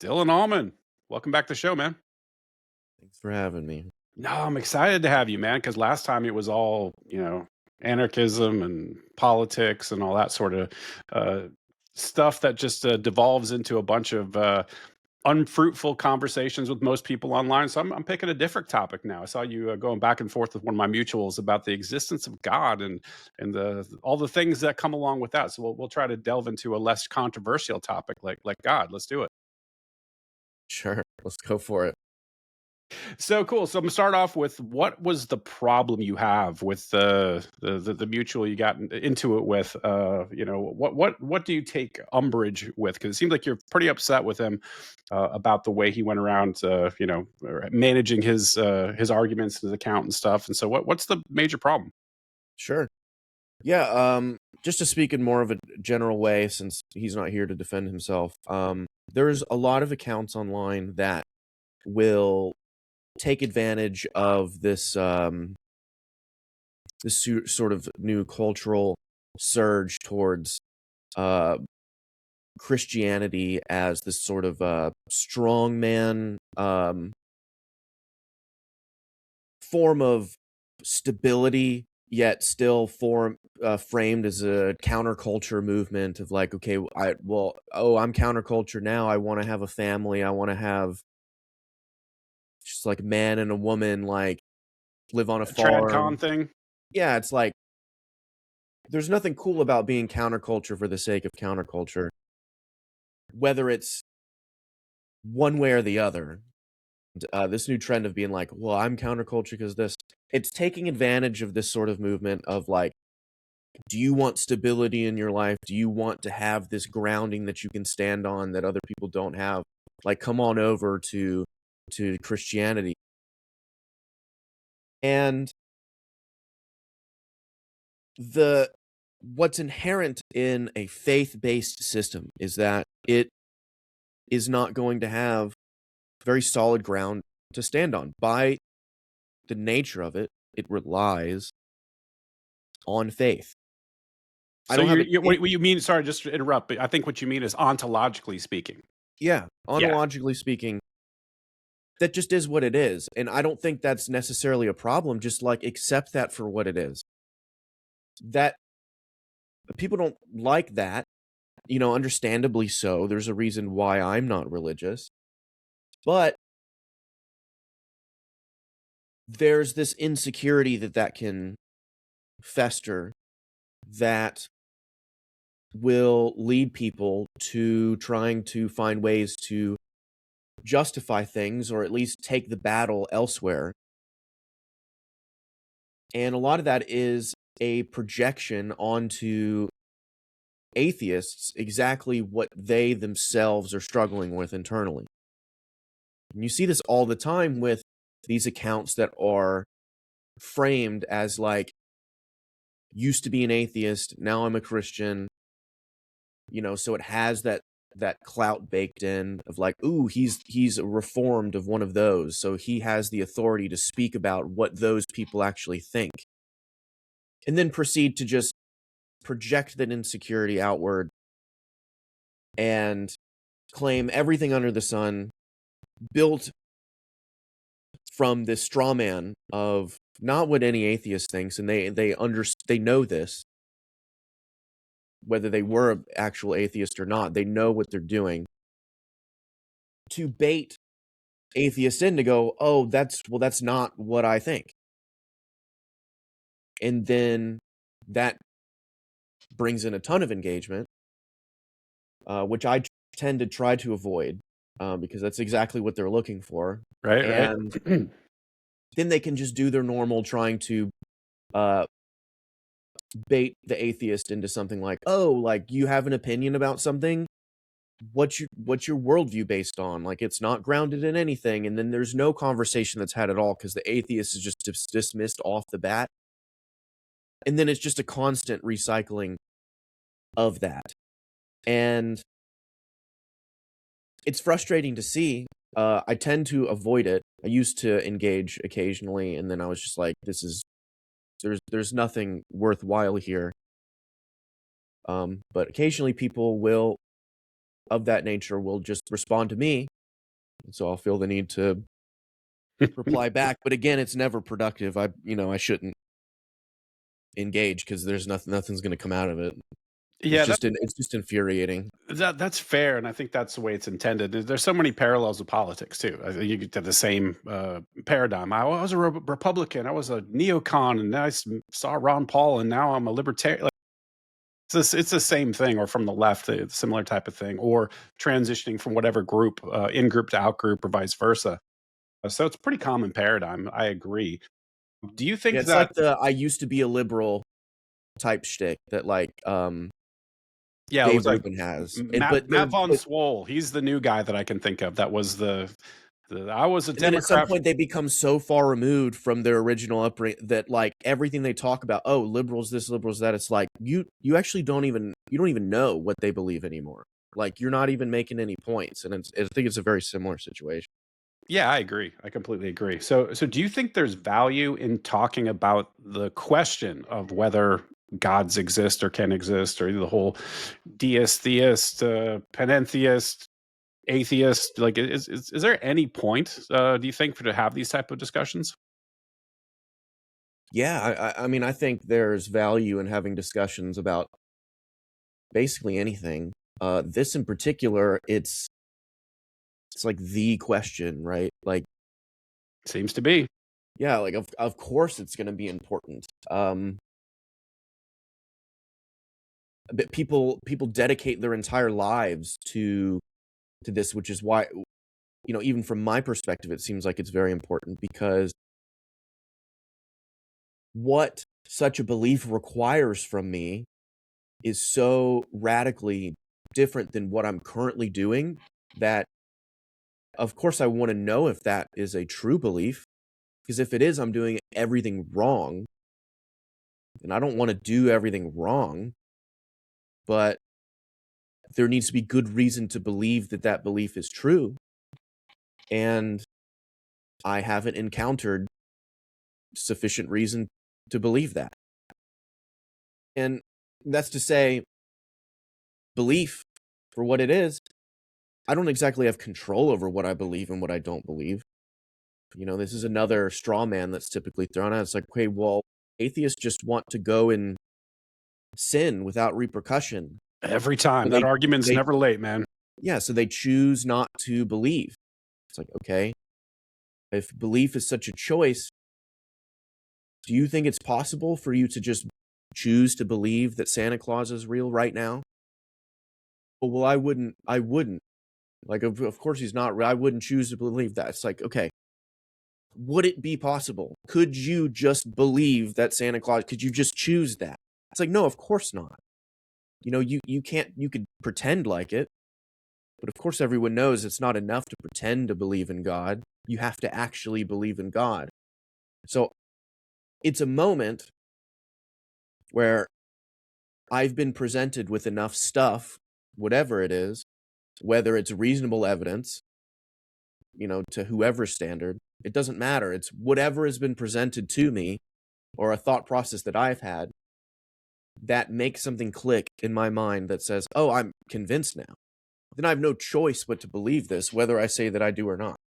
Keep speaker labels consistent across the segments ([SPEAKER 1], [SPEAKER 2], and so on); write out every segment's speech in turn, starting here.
[SPEAKER 1] Dylan Allman, welcome back to the show, man.
[SPEAKER 2] Thanks for having me.
[SPEAKER 1] No, I'm excited to have you, man, because last time it was all, anarchism and politics and all that sort of uh, stuff that just devolves into a bunch of unfruitful conversations with most people online. So I'm picking a different topic now. I saw you going back and forth with one of my mutuals about the existence of God and all the things that come along with that. So we'll try to delve into a less controversial topic like God. Let's do it.
[SPEAKER 2] Sure, let's go for it.
[SPEAKER 1] So cool. So I'm gonna start off with what was the problem you have with the mutual you got into it with? What do you take umbrage with? Because it seems like you're pretty upset with him about the way he went around, managing his arguments, his account and stuff. And so what's the major problem?
[SPEAKER 2] Sure. Yeah, just to speak in more of a general way, since he's not here to defend himself, there's a lot of accounts online that will take advantage of this sort of new cultural surge towards Christianity as this sort of strongman form of stability, yet still framed as a counterculture movement of like, okay, I'm counterculture now. I want to have a family. I want to have just like a man and a woman, like live on a
[SPEAKER 1] Tradcon
[SPEAKER 2] farm.
[SPEAKER 1] thing.
[SPEAKER 2] Yeah, it's like there's nothing cool about being counterculture for the sake of counterculture, whether it's one way or the other. This new trend of being like, well, I'm counterculture because this, it's taking advantage of this sort of movement of like, do you want stability in your life? Do you want to have this grounding that you can stand on that other people don't have? Like, come on over to Christianity. And what's inherent in a faith-based system is that it is not going to have very solid ground to stand on. By the nature of it, it relies on faith. I
[SPEAKER 1] So
[SPEAKER 2] don't have a
[SPEAKER 1] what you mean? Sorry, just to interrupt. But I think what you mean is ontologically speaking.
[SPEAKER 2] yeah,
[SPEAKER 1] Yeah.
[SPEAKER 2] ontologically speaking, that just is what it is. And I don't think that's necessarily a problem. Just like accept that for what it is. That people don't like that, understandably so. There's a reason why I'm not religious. But there's this insecurity that can fester that will lead people to trying to find ways to justify things or at least take the battle elsewhere. And a lot of that is a projection onto atheists exactly what they themselves are struggling with internally. And you see this all the time with these accounts that are framed as like, used to be an atheist, now I'm a Christian, so it has that clout baked in of like, ooh, he's reformed of one of those, so he has the authority to speak about what those people actually think, and then proceed to just project that insecurity outward and claim everything under the sun built from this straw man of not what any atheist thinks, and they know this, whether they were an actual atheist or not, they know what they're doing to bait atheists in to go, oh, that's not what I think. And then that brings in a ton of engagement, which I tend to try to avoid, because that's exactly what they're looking for.
[SPEAKER 1] Right.
[SPEAKER 2] And then they can just do their normal trying to bait the atheist into something like, oh, like you have an opinion about something? What's your worldview based on? Like, it's not grounded in anything. And then there's no conversation that's had at all because the atheist is just dismissed off the bat. And then it's just a constant recycling of that. And it's frustrating to see. I tend to avoid it. I used to engage occasionally, and then I was just like, there's nothing worthwhile here. But occasionally people will of that nature will just respond to me, and so I'll feel the need to reply back. But again, it's never productive. I shouldn't engage because there's nothing's going to come out of it.
[SPEAKER 1] Yeah,
[SPEAKER 2] It's just infuriating.
[SPEAKER 1] that's fair, and I think that's the way it's intended. There's so many parallels with politics too. I think you get to the same paradigm. I was a Republican, I was a neocon, and I saw Ron Paul, and now I'm a libertarian. Like, it's the same thing, or from the left, a similar type of thing, or transitioning from whatever group, in group to out group, or vice versa. So it's a pretty common paradigm. I agree. Do you think
[SPEAKER 2] Yeah, it's
[SPEAKER 1] that?
[SPEAKER 2] like the "I used to be a liberal" type shtick that
[SPEAKER 1] Yeah, it
[SPEAKER 2] Dave
[SPEAKER 1] was like
[SPEAKER 2] Rubin has.
[SPEAKER 1] Matt Von Swole. He's the new guy that I can think of. That was I was a
[SPEAKER 2] And then at some
[SPEAKER 1] Democrat.
[SPEAKER 2] point they become so far removed from their original upbringing that like everything they talk about, oh, liberals this, liberals that, it's like you actually don't even know what they believe anymore. Like you're not even making any points, and I think it's a very similar situation.
[SPEAKER 1] Yeah, I agree. I completely agree. So do you think there's value in talking about the question of whether gods exist or can exist, or the whole deist, theist, panentheist, atheist? Like, is there any point, do you think, to have these type of discussions?
[SPEAKER 2] Yeah, I mean, I think there's value in having discussions about basically anything. This in particular, it's like the question, right? Like,
[SPEAKER 1] Seems to be.
[SPEAKER 2] yeah, like of course it's going to be important. But people dedicate their entire lives to this, which is why, even from my perspective, it seems like it's very important, because what such a belief requires from me is so radically different than what I'm currently doing that, of course, I want to know if that is a true belief, because if it is, I'm doing everything wrong, and I don't want to do everything wrong, but there needs to be good reason to believe that that belief is true, and I haven't encountered sufficient reason to believe that. And that's to say, belief, for what it is, I don't exactly have control over what I believe and what I don't believe. This is another straw man that's typically thrown out. It's like, okay, well, atheists just want to go and sin without repercussion.
[SPEAKER 1] Every time.
[SPEAKER 2] So
[SPEAKER 1] That argument's never late, man.
[SPEAKER 2] Yeah, so they choose not to believe. It's like, okay, if belief is such a choice, do you think it's possible for you to just choose to believe that Santa Claus is real right now? Well, I wouldn't. Like, of course he's not real. I wouldn't choose to believe that. It's like, okay, would it be possible? Could you just believe that Santa Claus, could you just choose that? It's like, no, of course not. You can't, you could pretend like it, but of course everyone knows it's not enough to pretend to believe in God. You have to actually believe in God. So it's a moment where I've been presented with enough stuff, whatever it is, whether it's reasonable evidence, to whoever's standard, it doesn't matter. It's whatever has been presented to me, or a thought process that I've had, that makes something click in my mind that says, oh, I'm convinced now. Then I have no choice but to believe this, whether I say that I do or not.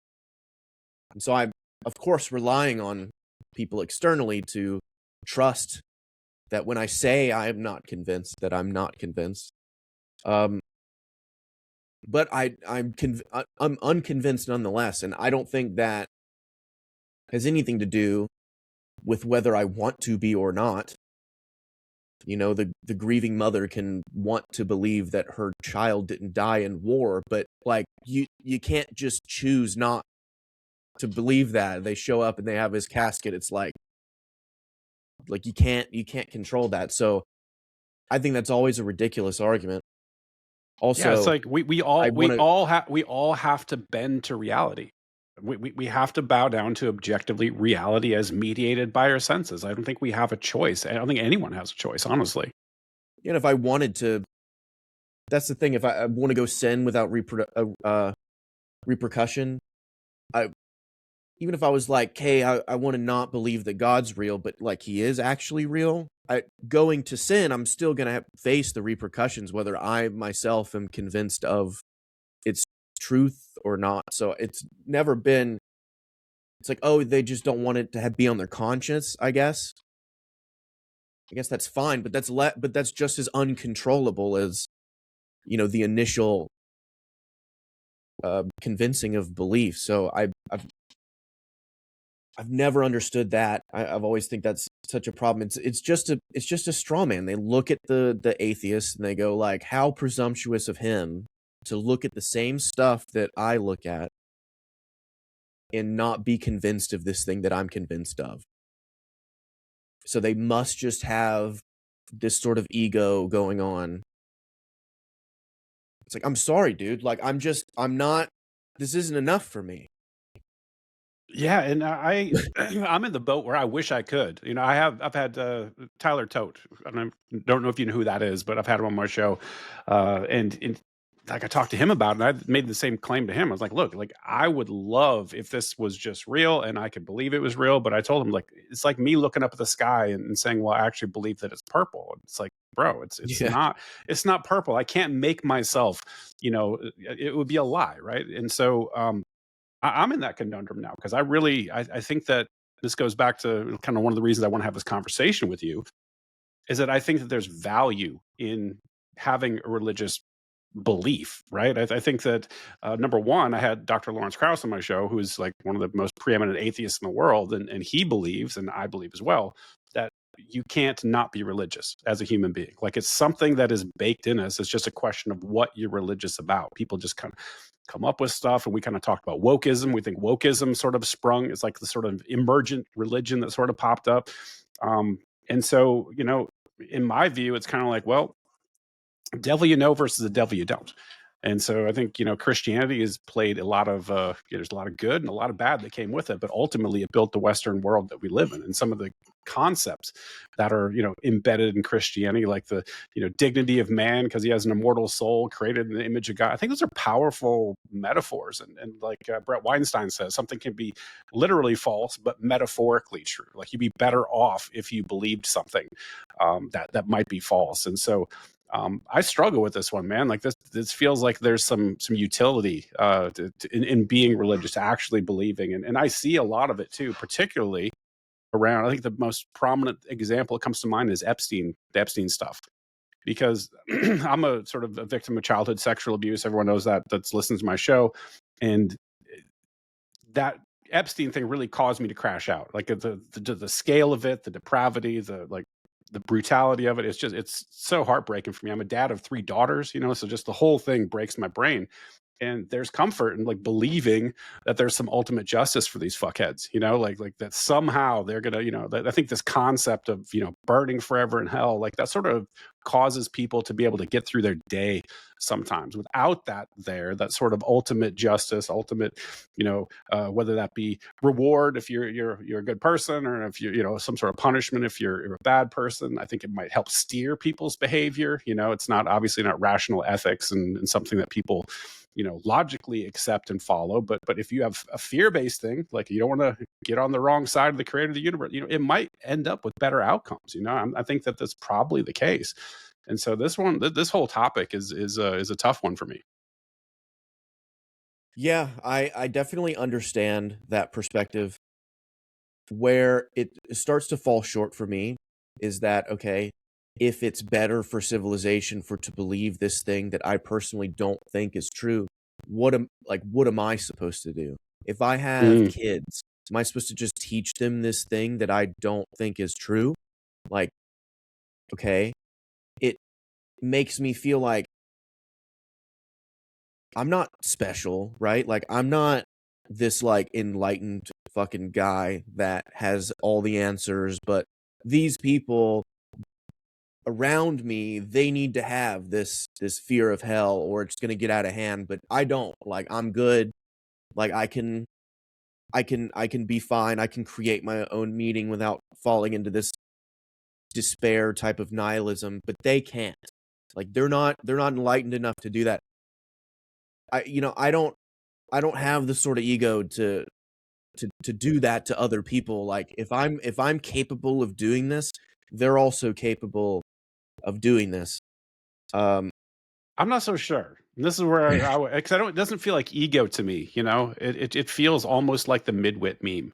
[SPEAKER 2] And so I'm, of course, relying on people externally to trust that when I say I am not convinced, that I'm not convinced. But I'm unconvinced nonetheless, and I don't think that has anything to do with whether I want to be or not. The grieving mother can want to believe that her child didn't die in war, but like you can't just choose not to believe that. They show up and they have his casket. It's like you can't control that. So I think that's always a ridiculous argument. Also,
[SPEAKER 1] Yeah, it's like we all have to bend to reality. We have to bow down to objectively reality as mediated by our senses. I don't think we have a choice. I don't think anyone has a choice, honestly.
[SPEAKER 2] if I wanted to, that's the thing. If I want to go sin without repercussion, even if I was like, hey, I want to not believe that God's real, but like he is actually real, going to sin, I'm still going to face the repercussions, whether I myself am convinced of truth or not. So it's never been, it's like, oh, they just don't want it to be on their conscience, I guess. I guess that's fine, but that's just as uncontrollable as, the initial convincing of belief. So I've never understood that. I've always think that's such a problem. It's just a straw man. They look at the atheist and they go like, how presumptuous of him to look at the same stuff that I look at and not be convinced of this thing that I'm convinced of. So they must just have this sort of ego going on. It's like, I'm sorry, dude. Like, this isn't enough for me.
[SPEAKER 1] Yeah, and I'm in the boat where I wish I could. I've had Tyler Tote. I don't know if you know who that is, but I've had him on my show, and like I talked to him about it, and I made the same claim to him. I was like, look, like I would love if this was just real and I could believe it was real, but I told him like it's like me looking up at the sky and saying, well, I actually believe that it's purple. And it's like, bro, it's
[SPEAKER 2] Yeah.
[SPEAKER 1] it's not purple. I can't make myself, it would be a lie, right? And so I'm in that conundrum now because I think that this goes back to kind of one of the reasons I want to have this conversation with you is that I think that there's value in having a religious belief, right? I think that number one, I had Dr. Lawrence Krauss on my show, who's like one of the most preeminent atheists in the world, and he believes, and I believe as well, that you can't not be religious as a human being. Like it's something that is baked in us. It's just a question of what you're religious about. People just kind of come up with stuff, and we kind of talked about wokeism. We think wokeism sort of sprung. It's like the sort of emergent religion that sort of popped up. And so, in my view, it's kind of like, well, devil you know versus the devil you don't. And so I think, Christianity has played a lot of, there's a lot of good and a lot of bad that came with it, but ultimately it built the Western world that we live in. And some of the concepts that are, embedded in Christianity, like the, dignity of man because he has an immortal soul created in the image of God. I think those are powerful metaphors. And like Brett Weinstein says, something can be literally false, but metaphorically true. Like you'd be better off if you believed something that might be false. And so, I struggle with this one, man. Like this feels like there's some utility in being religious, actually believing, and I see a lot of it too, particularly around. I think the most prominent example that comes to mind is the Epstein stuff, because I'm a sort of a victim of childhood sexual abuse. Everyone knows that's listens to my show, and that Epstein thing really caused me to crash out. Like the scale of it, the depravity, the brutality of it. It's so heartbreaking for me. I'm a dad of 3 daughters, so just the whole thing breaks my brain. And there's comfort in like believing that there's some ultimate justice for these fuckheads, like that somehow they're gonna, I think this concept of, burning forever in hell, like that sort of causes people to be able to get through their day sometimes without that sort of ultimate justice, ultimate, whether that be reward if you're a good person, or if you're, some sort of punishment if you're a bad person. I think it might help steer people's behavior. It's not obviously not rational ethics and something that people logically accept and follow, but if you have a fear-based thing, like you don't want to get on the wrong side of the creator of the universe, it might end up with better outcomes. I think that that's probably the case. And so this whole topic is a tough one for me.
[SPEAKER 2] Yeah, I definitely understand that perspective. Where it starts to fall short for me is that, okay, if it's better for civilization to believe this thing that I personally don't think is true, what am I supposed to do? If I have
[SPEAKER 1] Mm.
[SPEAKER 2] kids, am I supposed to just teach them this thing that I don't think is true? Like, okay, it makes me feel like I'm not special, right? Like I'm not this like enlightened fucking guy that has all the answers, but these people around me, they need to have this fear of hell or it's going to get out of hand, but I don't. Like I'm good. Like I can be fine. I can create my own meaning without falling into this despair type of nihilism, but they can't. Like they're not enlightened enough to do that. I don't have the sort of ego to do that to other people. Like if I'm capable of doing this, they're also capable of doing this.
[SPEAKER 1] I'm not so sure. And this is where because it doesn't feel like ego to me, it feels almost like the midwit meme.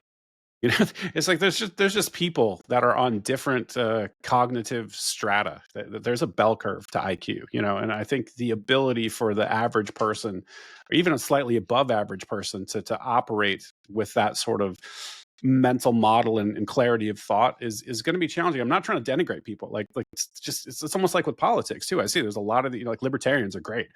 [SPEAKER 1] You know, it's like there's just people that are on different cognitive strata. There's a bell curve to IQ, and I think the ability for the average person, or even a slightly above average person, to operate with that sort of mental model and clarity of thought is going to be challenging. I'm not trying to denigrate people. Like it's almost like with politics too. I see there's a lot of like libertarians are great.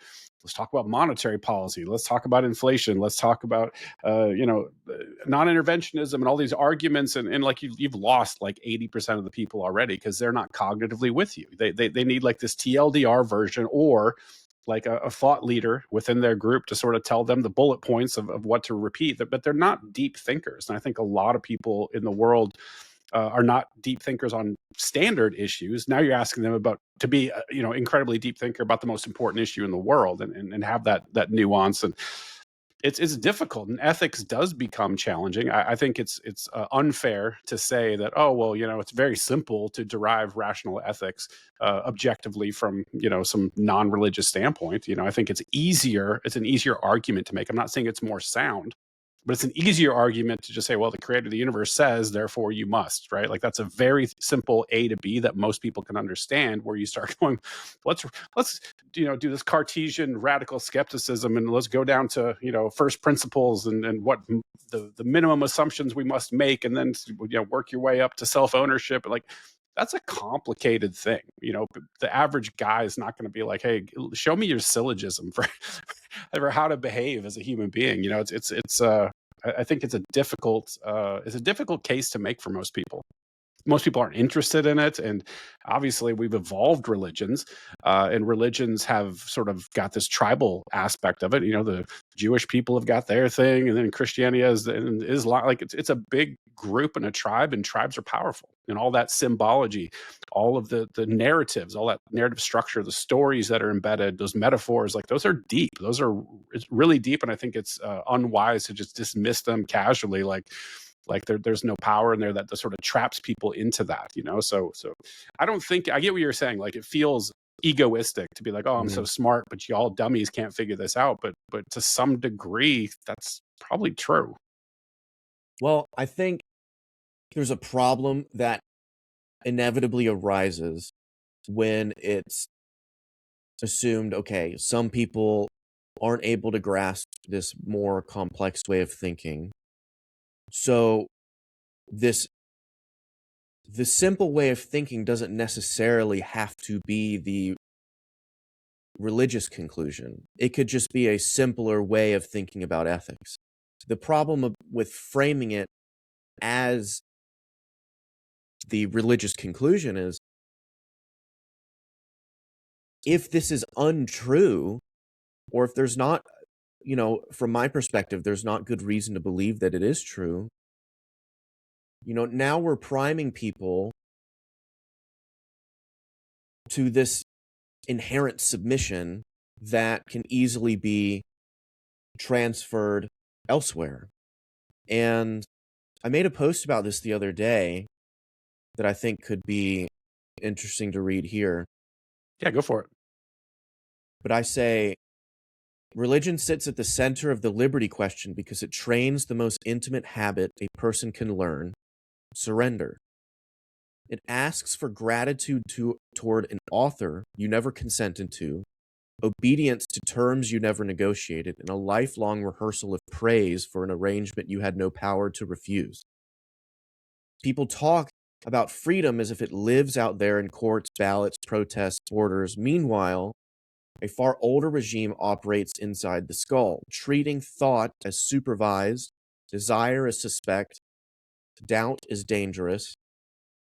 [SPEAKER 1] Let's talk about monetary policy. Let's talk about inflation. Let's talk about non-interventionism and all these arguments, and like you've lost like 80% of the people already because they're not cognitively with you. They need like this TLDR version, or like a thought leader within their group to sort of tell them the bullet points of what to repeat, but they're not deep thinkers. And I think a lot of people in the world are not deep thinkers on standard issues. Now you're asking them to be incredibly deep thinker about the most important issue in the world, and have that nuance. And it's difficult, and ethics does become challenging. I think it's unfair to say that, oh well, it's very simple to derive rational ethics objectively from some non-religious standpoint. I think it's an easier argument to make. I'm not saying it's more sound, but it's an easier argument to just say, well, the creator of the universe says, therefore you must, right? Like that's a very simple A to B that most people can understand, where you start going, let's do this Cartesian radical skepticism, and let's go down to first principles and what the minimum assumptions we must make, and then work your way up to self-ownership. Like that's a complicated thing. The average guy is not going to be like, hey, show me your syllogism for for how to behave as a human being. I think it's a difficult case to make for most people. Most people aren't interested in it, and obviously we've evolved religions, and religions have sort of got this tribal aspect of it. The Jewish people have got their thing, and then Christianity and Islam. Like it's a big group and a tribe, and tribes are powerful, and all that symbology, all of the narratives, all that narrative structure, the stories that are embedded, those metaphors, like those are deep. It's really deep, and I think it's unwise to just dismiss them casually, like there's no power in there that sort of traps people into that. So I don't think, I get what you're saying. Like it feels egoistic to be like, oh, I'm so smart, but y'all dummies can't figure this out. But to some degree, that's probably true.
[SPEAKER 2] Well, I think there's a problem that inevitably arises when it's assumed, okay, some people aren't able to grasp this more complex way of thinking. So the simple way of thinking doesn't necessarily have to be the religious conclusion. It could just be a simpler way of thinking about ethics. The problem with framing it as the religious conclusion is, if this is untrue, or if there's not, from my perspective, there's not good reason to believe that it is true, now we're priming people to this inherent submission that can easily be transferred elsewhere. And I made a post about this the other day that I think could be interesting to read here.
[SPEAKER 1] Yeah, go for it.
[SPEAKER 2] But I say, religion sits at the center of the liberty question because it trains the most intimate habit a person can learn: surrender. It asks for gratitude toward an author you never consented to, obedience to terms you never negotiated, and a lifelong rehearsal of praise for an arrangement you had no power to refuse. People talk about freedom as if it lives out there in courts, ballots, protests, orders. Meanwhile, a far older regime operates inside the skull, treating thought as supervised, desire as suspect, doubt as dangerous,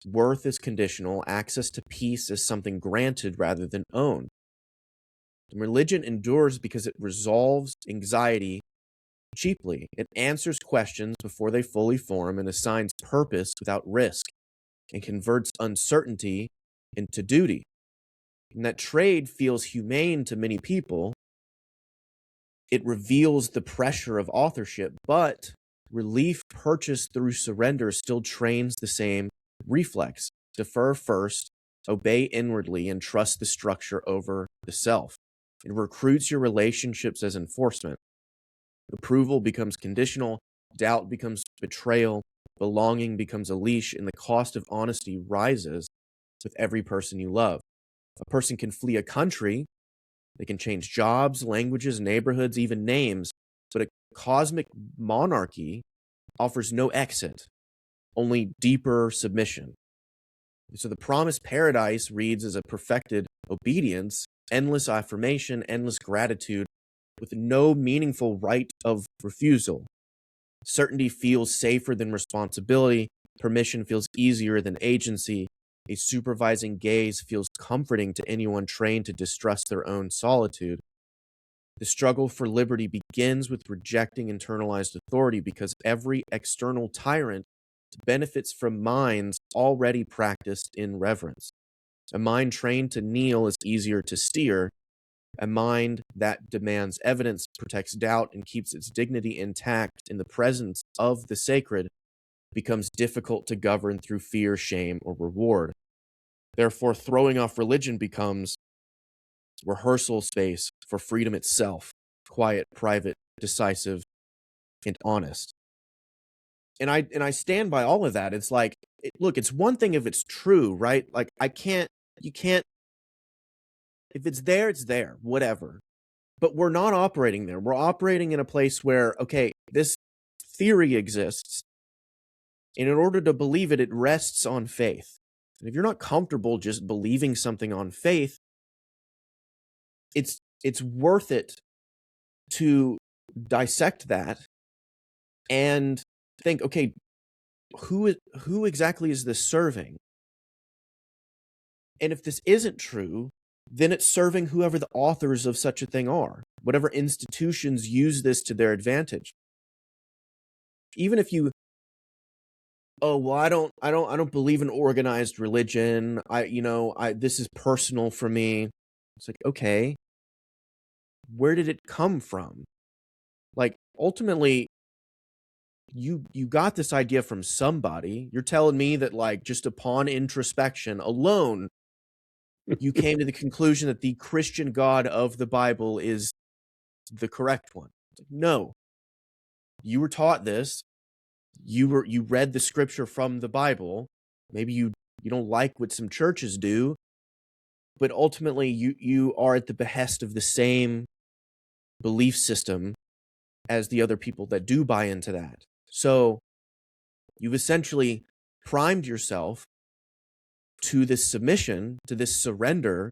[SPEAKER 2] worth is conditional, access to peace is something granted rather than owned. And religion endures because it resolves anxiety cheaply. It answers questions before they fully form and assigns purpose without risk, and converts uncertainty into duty. And that trade feels humane to many people. It reveals the pressure of authorship, but relief purchased through surrender still trains the same reflex: defer first, obey inwardly, and trust the structure over the self. It recruits your relationships as enforcement. Approval becomes conditional, doubt becomes betrayal, belonging becomes a leash, and the cost of honesty rises with every person you love. A person can flee a country, they can change jobs, languages, neighborhoods, even names, but a cosmic monarchy offers no exit, only deeper submission. So the promised paradise reads as a perfected obedience, endless affirmation, endless gratitude, with no meaningful right of refusal. Certainty feels safer than responsibility. Permission feels easier than agency. A supervising gaze feels comforting to anyone trained to distrust their own solitude. The struggle for liberty begins with rejecting internalized authority because every external tyrant benefits from minds already practiced in reverence. A mind trained to kneel is easier to steer. A mind that demands evidence, protects doubt, and keeps its dignity intact in the presence of the sacred becomes difficult to govern through fear, shame, or reward. Therefore, throwing off religion becomes rehearsal space for freedom itself, quiet, private, decisive, and honest. And I stand by all of that. It's like, look, it's one thing if it's true, right? Like, you can't, if it's there, whatever. But we're not operating there. We're operating in a place where, okay, this theory exists, and in order to believe it, it rests on faith. And if you're not comfortable just believing something on faith, it's worth it to dissect that and think, okay, who exactly is this serving? And if this isn't true, then it's serving whoever the authors of such a thing are, whatever institutions use this to their advantage. Even if you, oh, well, I don't believe in organized religion. This is personal for me. It's like, okay, where did it come from? Like, ultimately, you got this idea from somebody. You're telling me that, like, just upon introspection alone, you came to the conclusion that the Christian God of the Bible is the correct one. No. You were taught this. You read the scripture from the Bible. Maybe you don't like what some churches do, but ultimately you are at the behest of the same belief system as the other people that do buy into that. So you've essentially primed yourself to this submission, to this surrender,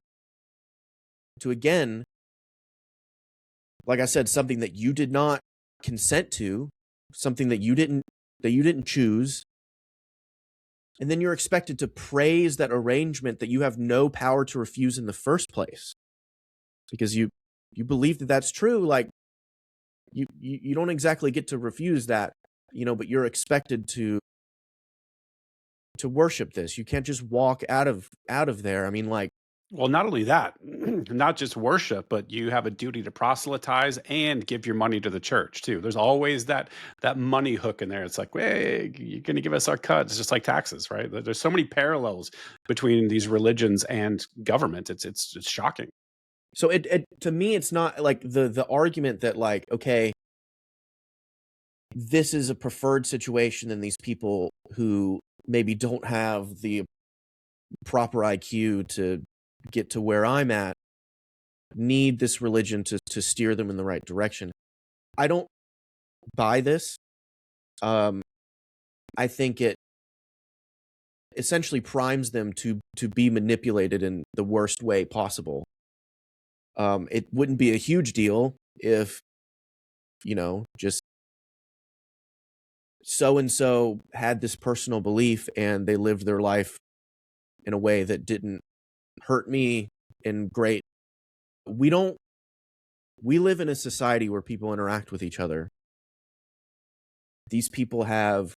[SPEAKER 2] to, again, like I said, something that you did not consent to, something that you didn't choose. And then you're expected to praise that arrangement that you have no power to refuse in the first place, because you believe that that's true. Like, you don't exactly get to refuse that, but you're expected to worship this. You can't just walk out of there. I mean, like,
[SPEAKER 1] Well, not only that, not just worship, but you have a duty to proselytize and give your money to the church too. There's always that money hook in there. It's like, hey, you're going to give us our cut. It's just like taxes, right? There's so many parallels between these religions and government. It's shocking.
[SPEAKER 2] so it to me, it's not like the argument that, like, okay, this is a preferred situation than these people who maybe don't have the proper IQ to get to where I'm at, need this religion to steer them in the right direction. I don't buy this. I think it essentially primes them to be manipulated in the worst way possible. It wouldn't be a huge deal if, just so-and-so had this personal belief and they lived their life in a way that didn't hurt me and great. We live in a society where people interact with each other. These people have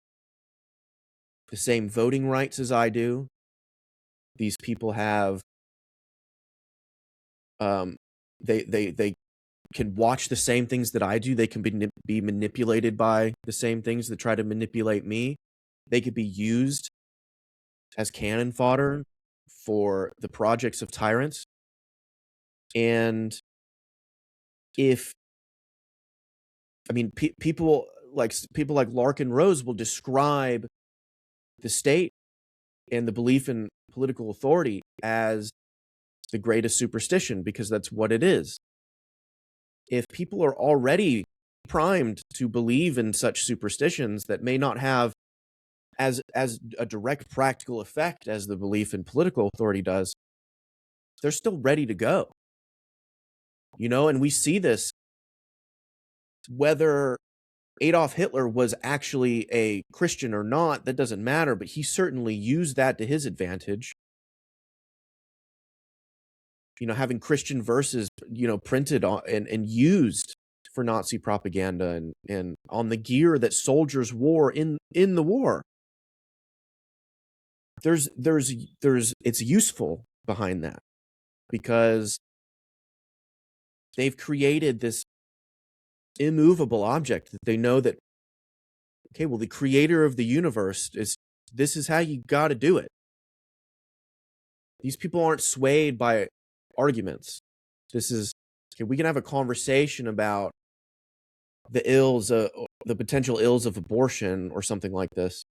[SPEAKER 2] the same voting rights as I do. These people have, they can watch the same things that I do. They can be manipulated by the same things that try to manipulate me. They could be used as cannon fodder for the projects of tyrants. And if people like Larkin Rose will describe the state and the belief in political authority as the greatest superstition, because that's what it is. If people are already primed to believe in such superstitions that may not have as a direct practical effect as the belief in political authority does, they're still ready to go. And we see this, whether Adolf Hitler was actually a Christian or not, that doesn't matter, but he certainly used that to his advantage. Having Christian verses, printed on and used for Nazi propaganda and on the gear that soldiers wore in the war. It's useful behind that, because they've created this immovable object that they know that, okay, well, the creator of the universe this is how you got to do it. These people aren't swayed by arguments. This is, okay, we can have a conversation about the potential ills of abortion or something like this.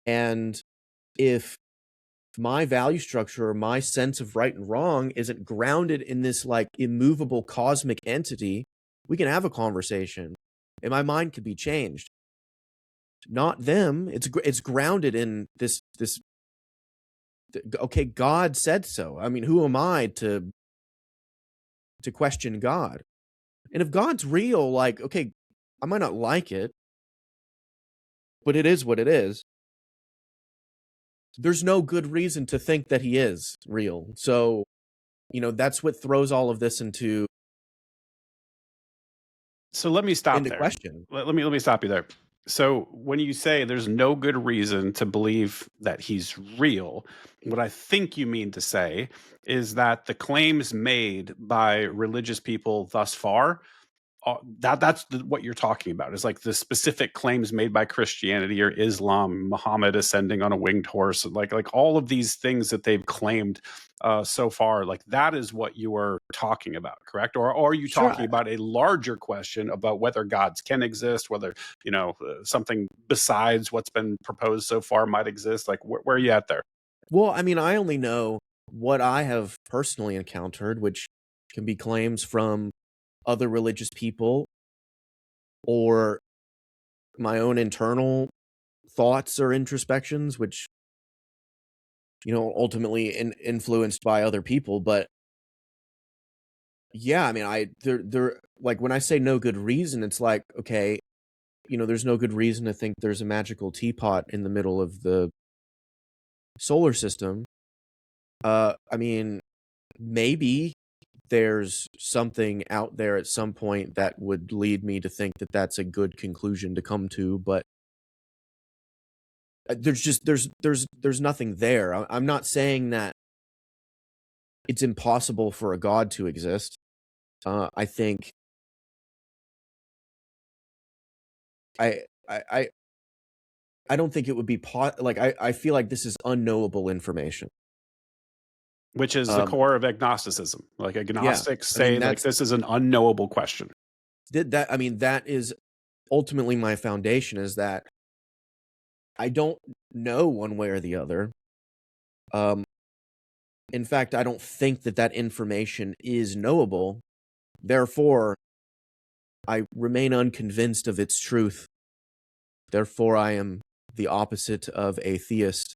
[SPEAKER 2] And if my value structure or my sense of right and wrong isn't grounded in this like immovable cosmic entity, we can have a conversation and my mind could be changed. Not them. It's grounded in this, okay, God said so. I mean, who am I to question God? And if God's real, like, okay, I might not like it, but it is what it is. There's no good reason to think that he is real. So, that's what throws all of this into
[SPEAKER 1] So let me stop there.
[SPEAKER 2] question.
[SPEAKER 1] Let me stop you there. So when you say there's no good reason to believe that he's real, what I think you mean to say is that the claims made by religious people thus far, that's what you're talking about, is like the specific claims made by Christianity or Islam, Muhammad ascending on a winged horse, like all of these things that they've claimed so far, like that is what you are talking about, correct? Or are you talking about a larger question about whether gods can exist, whether something besides what's been proposed so far might exist? Like where are you at there?
[SPEAKER 2] Well, I mean, I only know what I have personally encountered, which can be claims from other religious people or my own internal thoughts or introspections, which, ultimately influenced by other people. But yeah, I mean, they're like, when I say no good reason, it's like, okay, there's no good reason to think there's a magical teapot in the middle of the solar system. I mean, maybe there's something out there at some point that would lead me to think that that's a good conclusion to come to, but there's nothing there. I'm not saying that it's impossible for a God to exist. I think I don't think it would be I feel like this is unknowable information.
[SPEAKER 1] Which is the core of agnosticism. Like agnostics say, like this is an unknowable question.
[SPEAKER 2] That is ultimately my foundation, is that I don't know one way or the other. In fact, I don't think that information is knowable. Therefore, I remain unconvinced of its truth. Therefore, I am the opposite of a theist,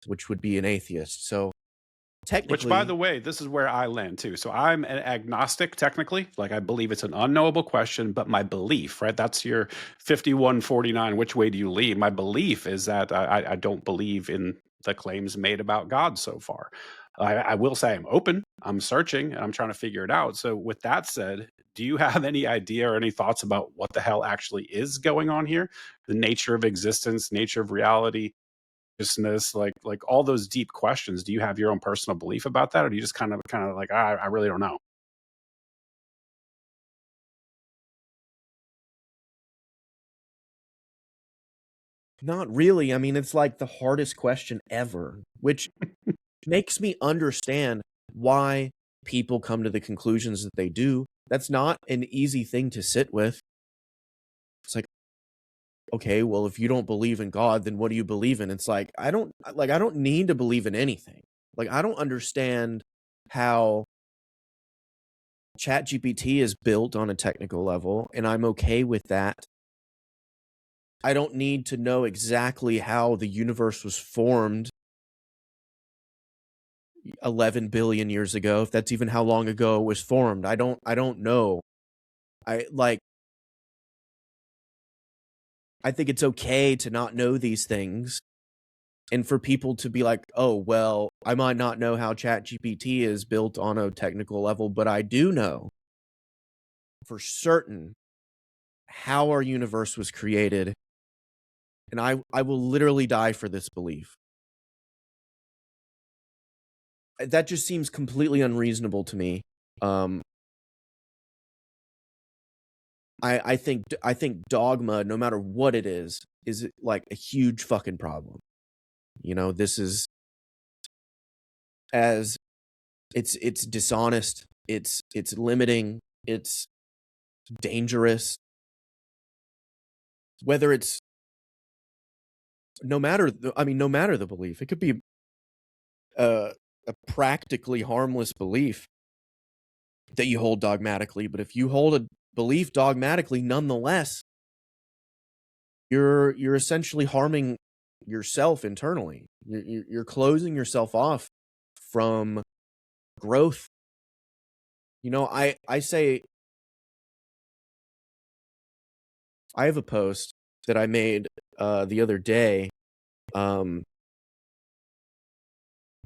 [SPEAKER 2] which would be an atheist. So technically,
[SPEAKER 1] which, by the way, this is where I land too. So I'm an agnostic technically. Like I believe it's an unknowable question, but my belief, right? That's your 51-49. Which way do you lean? My belief is that I don't believe in the claims made about God so far. I will say I'm open, I'm searching, and I'm trying to figure it out. So with that said, do you have any idea or any thoughts about what the hell actually is going on here? The nature of existence, nature of reality, like all those deep questions. Do you have your own personal belief about that, or do you just kind of like, I really don't know?
[SPEAKER 2] Not really. I mean, it's like the hardest question ever, which makes me understand why people come to the conclusions that they do. That's not an easy thing to sit with. It's like, okay, well, if you don't believe in God, then what do you believe in? It's like, I don't need to believe in anything. Like, I don't understand how ChatGPT is built on a technical level, and I'm okay with that. I don't need to know exactly how the universe was formed 11 billion years ago, if that's even how long ago it was formed. I don't know. I think it's okay to not know these things, and for people to be like, oh, well, I might not know how ChatGPT is built on a technical level, but I do know for certain how our universe was created, and I will literally die for this belief. That just seems completely unreasonable to me. I think dogma, no matter what it is like a huge fucking problem. You know, this is as it's dishonest, it's limiting, it's dangerous. Whether it's no matter the belief, it could be a practically harmless belief that you hold dogmatically, but if you hold a belief dogmatically, nonetheless, you're essentially harming yourself internally. You're closing yourself off from growth. You know, I say, I have a post that I made the other day, and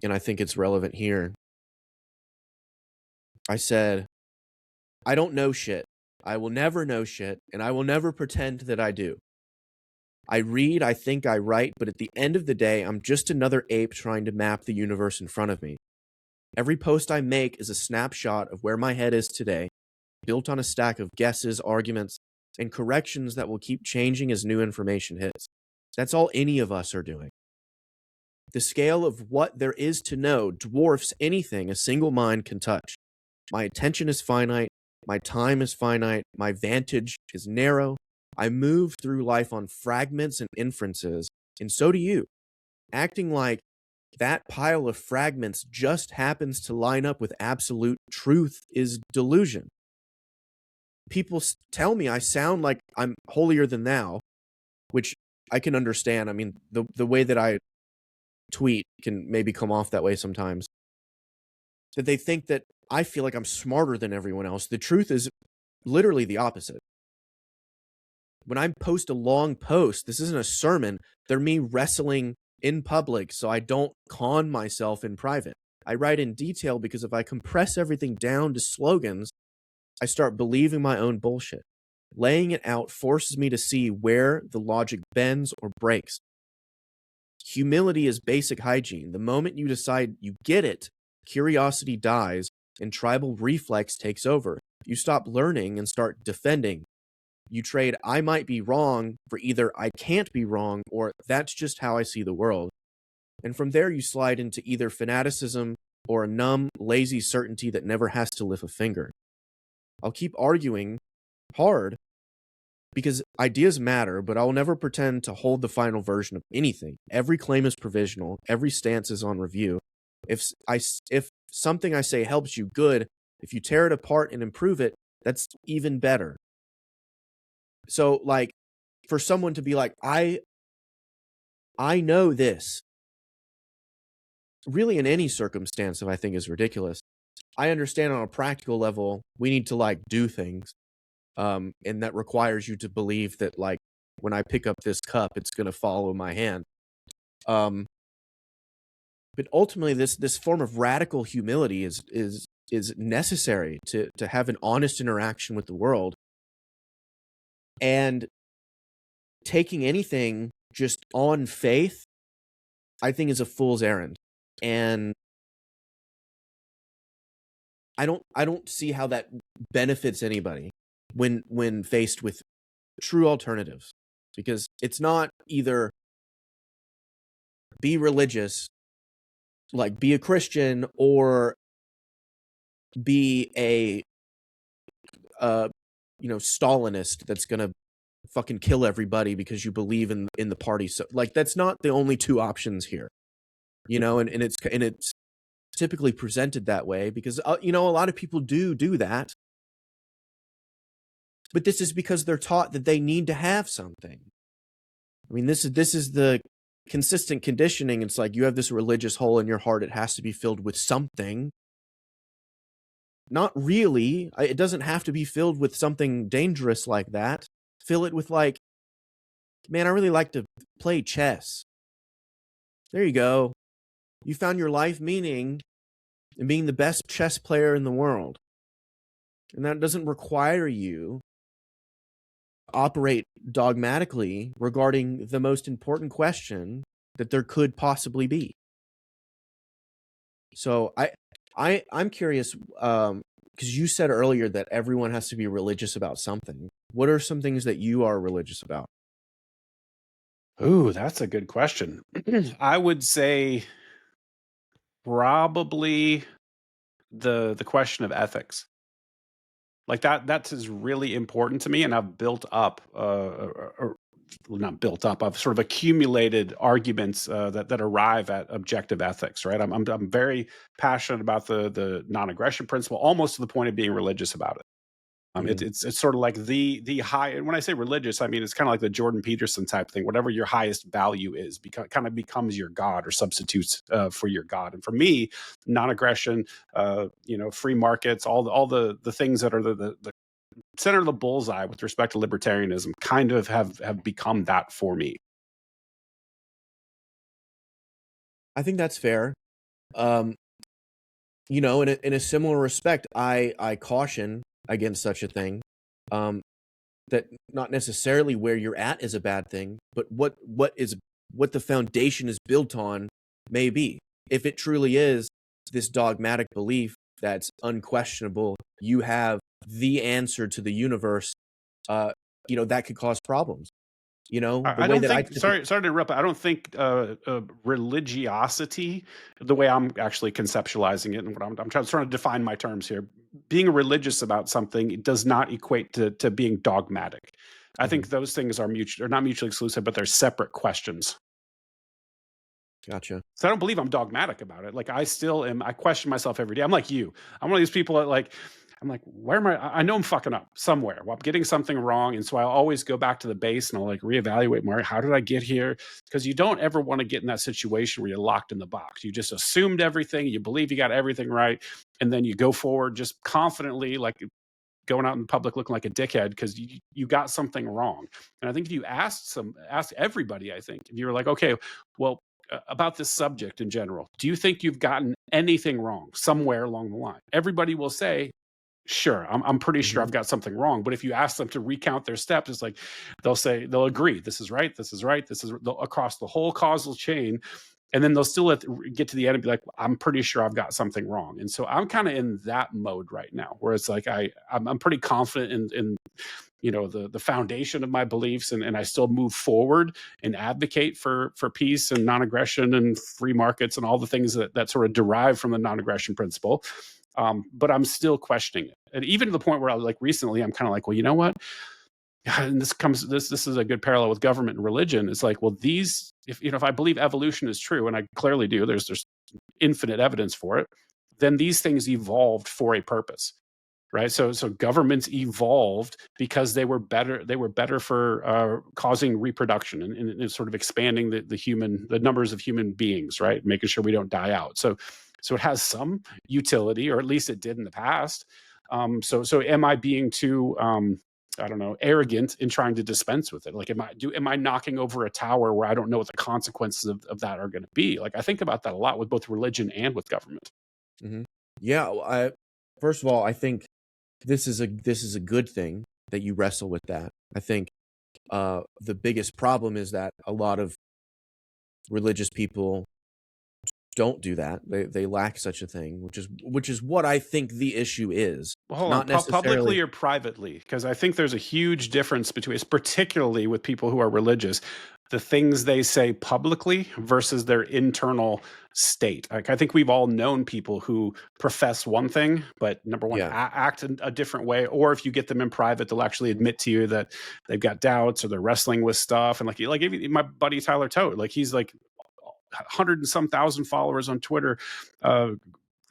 [SPEAKER 2] I think it's relevant here. I said, I don't know shit. I will never know shit, and I will never pretend that I do. I read, I think, I write, but at the end of the day, I'm just another ape trying to map the universe in front of me. Every post I make is a snapshot of where my head is today, built on a stack of guesses, arguments, and corrections that will keep changing as new information hits. That's all any of us are doing. The scale of what there is to know dwarfs anything a single mind can touch. My attention is finite, my time is finite, my vantage is narrow. I move through life on fragments and inferences, and so do you. Acting like that pile of fragments just happens to line up with absolute truth is delusion. People tell me I sound like I'm holier than thou, which I can understand. I mean, the way that I tweet can maybe come off that way sometimes. That they think that I feel like I'm smarter than everyone else. The truth is literally the opposite. When I post a long post, this isn't a sermon. They're me wrestling in public so I don't con myself in private. I write in detail because if I compress everything down to slogans, I start believing my own bullshit. Laying it out forces me to see where the logic bends or breaks. Humility is basic hygiene. The moment you decide you get it, curiosity dies and tribal reflex takes over. You stop learning and start defending. You trade I might be wrong for either I can't be wrong or that's just how I see the world. And from there you slide into either fanaticism or a numb, lazy certainty that never has to lift a finger. I'll keep arguing hard because ideas matter, but I'll never pretend to hold the final version of anything. Every claim is provisional. Every stance is on review. If something I say helps you, good. If you tear it apart and improve it, that's even better. So, like, for someone to be like, I know this, really in any circumstance, if I think is ridiculous. I understand on a practical level, we need to, like, do things. And that requires you to believe that, like, when I pick up this cup, it's going to follow my hand. But ultimately, this form of radical humility is necessary to have an honest interaction with the world. And taking anything just on faith, I think, is a fool's errand. And I don't see how that benefits anybody when faced with true alternatives, because it's not either be religious, like be a Christian, or be a Stalinist that's gonna fucking kill everybody because you believe in the party. So like that's not the only two options here, and it's typically presented that way because a lot of people do that, but this is because they're taught that they need to have something. I mean, this is the consistent conditioning. It's like you have this religious hole in your heart, it has to be filled with something. Not really. It doesn't have to be filled with something dangerous like that. Fill it with like, man, I really like to play chess. There you go. You found your life meaning in being the best chess player in the world. And that doesn't require you to operate dogmatically regarding the most important question that there could possibly be. So I'm curious, because you said earlier that everyone has to be religious about something. What are some things that you are religious about?
[SPEAKER 1] Ooh, that's a good question. I would say probably the question of ethics. Like that is really important to me, and I've built up, or not built up. I've sort of accumulated arguments that arrive at objective ethics. Right. I'm very passionate about the non-aggression principle, almost to the point of being religious about it. It's sort of like the high. And when I say religious, I mean it's kind of like the Jordan Peterson type thing. Whatever your highest value is, kind of becomes your god or substitutes for your god. And for me, non-aggression, free markets, all the things that are the center of the bullseye with respect to libertarianism, kind of have become that for me.
[SPEAKER 2] I think that's fair. In a similar respect, I caution against such a thing. That not necessarily where you're at is a bad thing, but what the foundation is built on may be. If it truly is this dogmatic belief that's unquestionable, you have the answer to the universe, that could cause problems.
[SPEAKER 1] I don't think. Sorry to interrupt. I don't think religiosity, the way I'm actually conceptualizing it, and what I'm trying to define my terms here. Being religious about something, it does not equate to being dogmatic. I think those things are not mutually exclusive, but they're separate questions.
[SPEAKER 2] Gotcha.
[SPEAKER 1] So I don't believe I'm dogmatic about it. Like I still am. I question myself every day. I'm like you. I'm one of these people that I'm like, where am I know I'm fucking up somewhere. Well, I'm getting something wrong. And so I'll always go back to the base and I'll reevaluate more. How did I get here? Because you don't ever want to get in that situation where you're locked in the box. You just assumed everything. You believe you got everything right. And then you go forward just confidently, like going out in public looking like a dickhead because you got something wrong. And I think if you ask everybody, I think if you were like, okay, well, about this subject in general, do you think you've gotten anything wrong somewhere along the line? Everybody will say, sure, I'm pretty sure I've got something wrong. But if you ask them to recount their steps, it's like they'll agree, this is right, this is right, this is across the whole causal chain. And then they'll still get to the end and be like, I'm pretty sure I've got something wrong. And so I'm kind of in that mode right now, where it's like I'm pretty confident in the foundation of my beliefs, and I still move forward and advocate for peace and non-aggression and free markets and all the things that sort of derive from the non-aggression principle. But I'm still questioning it. And even to the point where recently, I'm kind of like, well, you know what? And this is a good parallel with government and religion. It's like, well, if I believe evolution is true, and I clearly do, there's infinite evidence for it, then these things evolved for a purpose. Right. So governments evolved because they were better for causing reproduction and sort of expanding the numbers of human beings, right? Making sure we don't die out. So it has some utility, or at least it did in the past. So am I being too I don't know, arrogant in trying to dispense with it? Like, am I knocking over a tower where I don't know what the consequences of that are going to be? Like, I think about that a lot with both religion and with government.
[SPEAKER 2] Mm-hmm. Yeah. First of all, I think this is a good thing that you wrestle with that. I think the biggest problem is that a lot of religious people don't do that. They lack such a thing, which is what I think the issue is.
[SPEAKER 1] Well, hold
[SPEAKER 2] not
[SPEAKER 1] on,
[SPEAKER 2] necessarily
[SPEAKER 1] publicly or privately, because I think there's a huge difference between, particularly with people who are religious. the things they say publicly versus their internal state. Like, I think we've all known people who profess one thing, but number one,
[SPEAKER 2] Yeah.
[SPEAKER 1] act in a different way. Or if you get them in private, they'll actually admit to you that they've got doubts or they're wrestling with stuff. And like even my buddy Tyler Toad, like he's like 100 and some thousand followers on Twitter.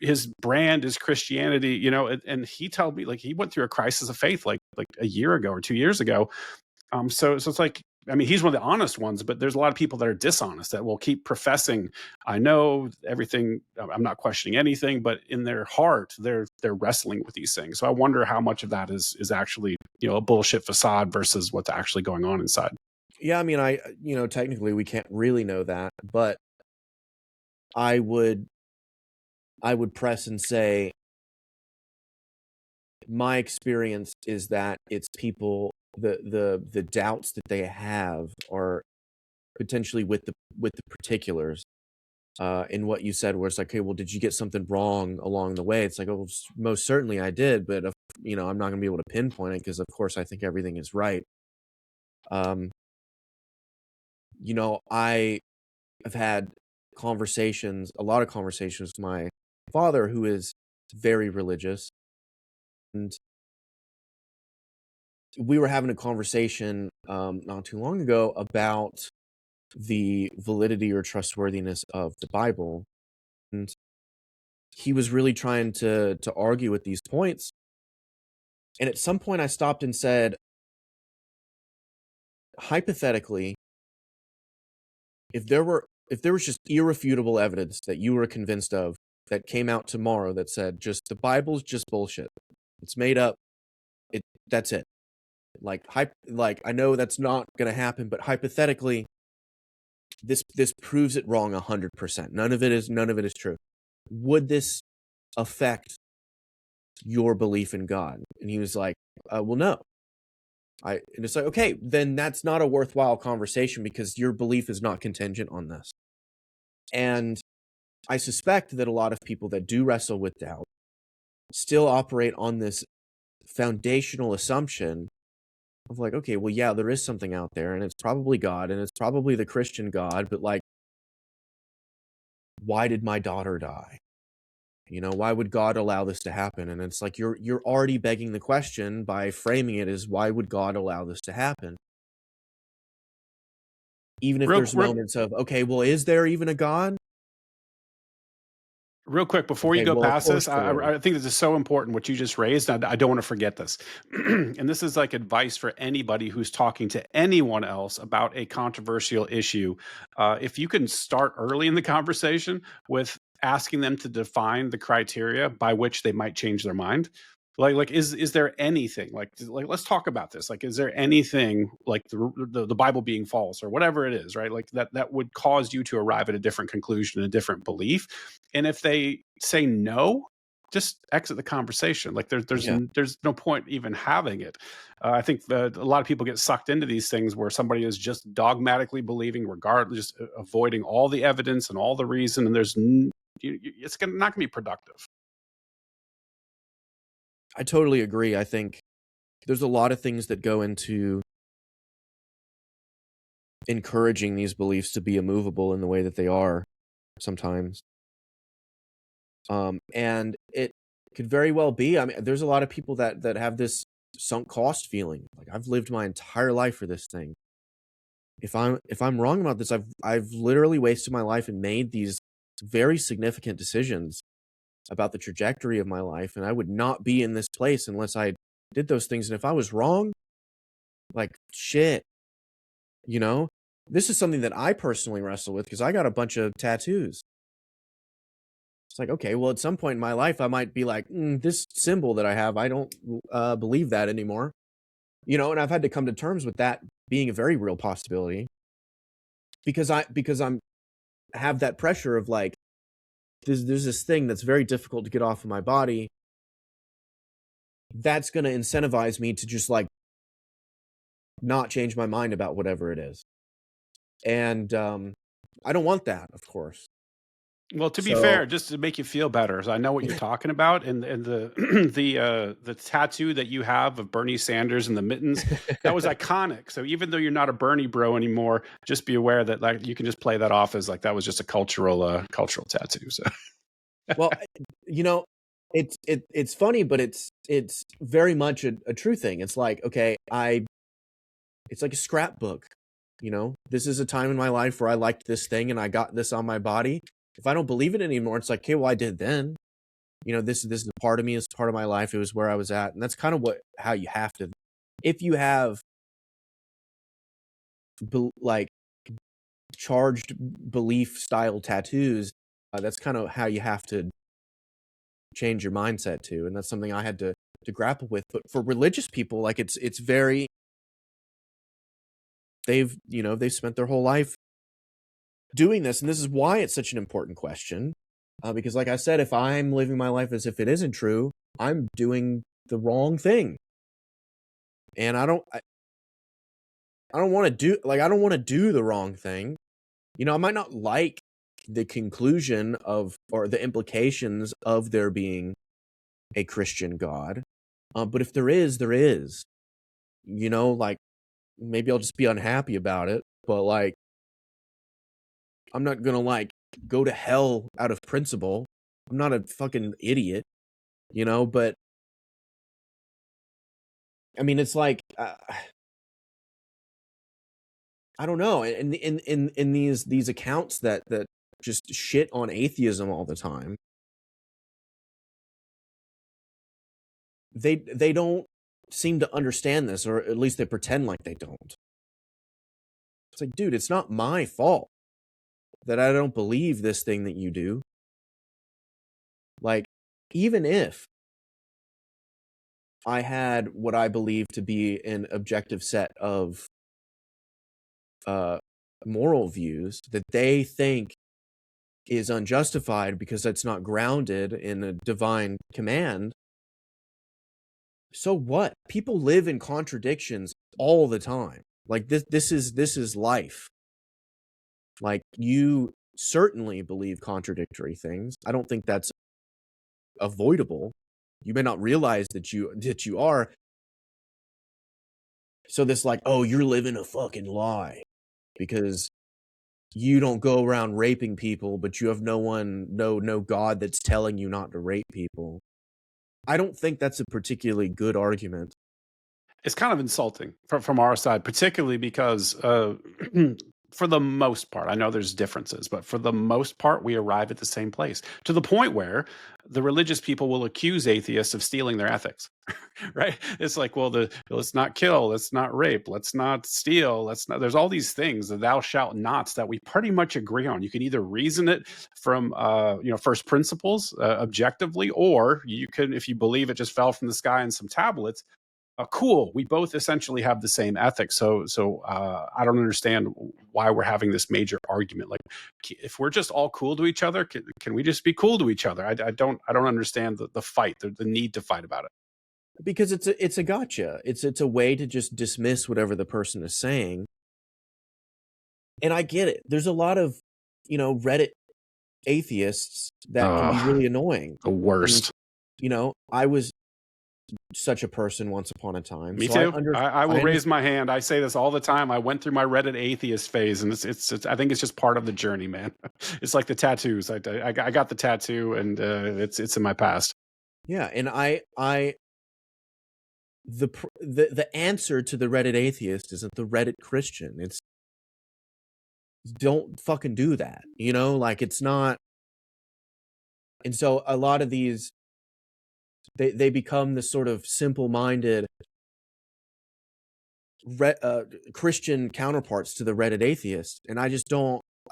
[SPEAKER 1] His brand is Christianity, and he told me like he went through a crisis of faith like a year ago or 2 years ago. So it's like, I mean, he's one of the honest ones, but there's a lot of people that are dishonest that will keep professing, I know everything, I'm not questioning anything, but in their heart, they're wrestling with these things. So I wonder how much of that is actually, a bullshit facade versus what's actually going on inside.
[SPEAKER 2] Yeah, I mean, technically we can't really know that, but I would press and say my experience is that it's people, the doubts that they have are potentially with the particulars. In what you said, where it's like, okay, well, did you get something wrong along the way? It's like, oh, most certainly I did, but I'm not going to be able to pinpoint it because, of course, I think everything is right. I have had a lot of conversations with my father, who is very religious, and we were having a conversation not too long ago about the validity or trustworthiness of the Bible, and he was really trying to argue with these points. And at some point I stopped and said, hypothetically, if there was just irrefutable evidence that you were convinced of that came out tomorrow that said just the Bible's just bullshit, it's made up, that's it. Like I know that's not going to happen, but hypothetically, this proves it wrong 100%. None of it is true. Would this affect your belief in God? And he was like, well, no. And it's like, okay, then that's not a worthwhile conversation because your belief is not contingent on this. And I suspect that a lot of people that do wrestle with doubt still operate on this foundational assumption of like, okay, well, yeah, there is something out there and it's probably God and it's probably the Christian God, but like, why did my daughter die? Why would God allow this to happen? And it's like, you're already begging the question by framing it as, why would God allow this to happen? Even if there's moments of, okay, well, is there even a God?
[SPEAKER 1] Real quick, before you go past this, I think this is so important, what you just raised. I don't want to forget this. And this is like advice for anybody who's talking to anyone else about a controversial issue. If you can start early in the conversation with asking them to define the criteria by which they might change their mind. Like is there anything like let's talk about this. Like, is there anything like the Bible being false or whatever it is, right? Like that would cause you to arrive at a different conclusion, a different belief. And if they say no, just exit the conversation. Like there's no point even having it. I think that a lot of people get sucked into these things where somebody is just dogmatically believing, regardless, just avoiding all the evidence and all the reason, and it's not going to be productive.
[SPEAKER 2] I totally agree. I think there's a lot of things that go into encouraging these beliefs to be immovable in the way that they are sometimes. And it could very well be, I mean, there's a lot of people that have this sunk cost feeling. Like, I've lived my entire life for this thing. If I'm wrong about this, I've literally wasted my life and made these very significant decisions about the trajectory of my life, and I would not be in this place unless I did those things. And if I was wrong, like, shit, this is something that I personally wrestle with because I got a bunch of tattoos. It's like, okay, well, at some point in my life, I might be like, this symbol that I have, I don't believe that anymore. And I've had to come to terms with that being a very real possibility because I have that pressure of like, there's this thing that's very difficult to get off of my body. That's going to incentivize me to just like not change my mind about whatever it is. And I don't want that, of course.
[SPEAKER 1] Well, to be
[SPEAKER 2] So
[SPEAKER 1] fair, just to make you feel better, so I know what you're talking about, and the the tattoo that you have of Bernie Sanders and the mittens, that was iconic. So even though you're not a Bernie bro anymore, just be aware that like you can just play that off as like that was just a cultural tattoo. So
[SPEAKER 2] well, you know, it's funny, but it's very much a true thing. It's like, okay, it's like a scrapbook. You know, this is a time in my life where I liked this thing and I got this on my body. If I don't believe it anymore, it's like, okay, well, I did then. You know, this is a part of me, it's part of my life. It was where I was at. And that's kind of how you have to, if you have like charged belief style tattoos, that's kind of how you have to change your mindset to. And that's something I had to grapple with. But for religious people, like it's very, they've spent their whole life doing this. And this is why it's such an important question. Because like I said, if I'm living my life as if it isn't true, I'm doing the wrong thing. And I don't want to do the wrong thing. You know, I might not like the conclusion of, or the implications of there being a Christian God. But if there is, there is. You know, like, maybe I'll just be unhappy about it. But, like, I'm not gonna, like, go to hell out of principle. I'm not a fucking idiot, you know? But, I mean, it's like, I don't know. In these accounts that just shit on atheism all the time, they don't seem to understand this, or at least they pretend like they don't. It's like, dude, it's not my fault that I don't believe this thing that you do. Like, even if I had what I believe to be an objective set of moral views that they think is unjustified because that's not grounded in a divine command, so what? People live in contradictions all the time. Like, this is life. Like, you certainly believe contradictory things. I don't think that's avoidable. You may not realize that you are. So this, like, oh, you're living a fucking lie because you don't go around raping people, but you have no God that's telling you not to rape people. I don't think that's a particularly good argument.
[SPEAKER 1] it's kind of insulting from our side, particularly because for the most part, I know there's differences, but for the most part, we arrive at the same place to the point where the religious people will accuse atheists of stealing their ethics. Right? It's like, well, let's not kill, let's not rape, let's not steal, let's not. There's all these things, the thou shalt nots, that we pretty much agree on. You can either reason it from first principles objectively, or you can, if you believe it just fell from the sky in some tablets, cool. We both essentially have the same ethics. So I don't understand why we're having this major argument. Like, if we're just all cool to each other, can we just be cool to each other? I don't understand the fight, the need to fight about it.
[SPEAKER 2] Because it's a gotcha. It's a way to just dismiss whatever the person is saying. And I get it. There's a lot of, Reddit atheists that can be really annoying.
[SPEAKER 1] The worst.
[SPEAKER 2] And, I was such a person once upon a time.
[SPEAKER 1] Me
[SPEAKER 2] so
[SPEAKER 1] too. I will raise my hand. I say this all the time. I went through my Reddit atheist phase, and it's I think it's just part of the journey, man. It's like the tattoos. I got the tattoo, and it's in my past.
[SPEAKER 2] Yeah, and the answer to the Reddit atheist isn't the Reddit Christian. It's, don't fucking do that. Like, it's not. And so a lot of these, they become this sort of simple-minded Christian counterparts to the Reddit atheist, and I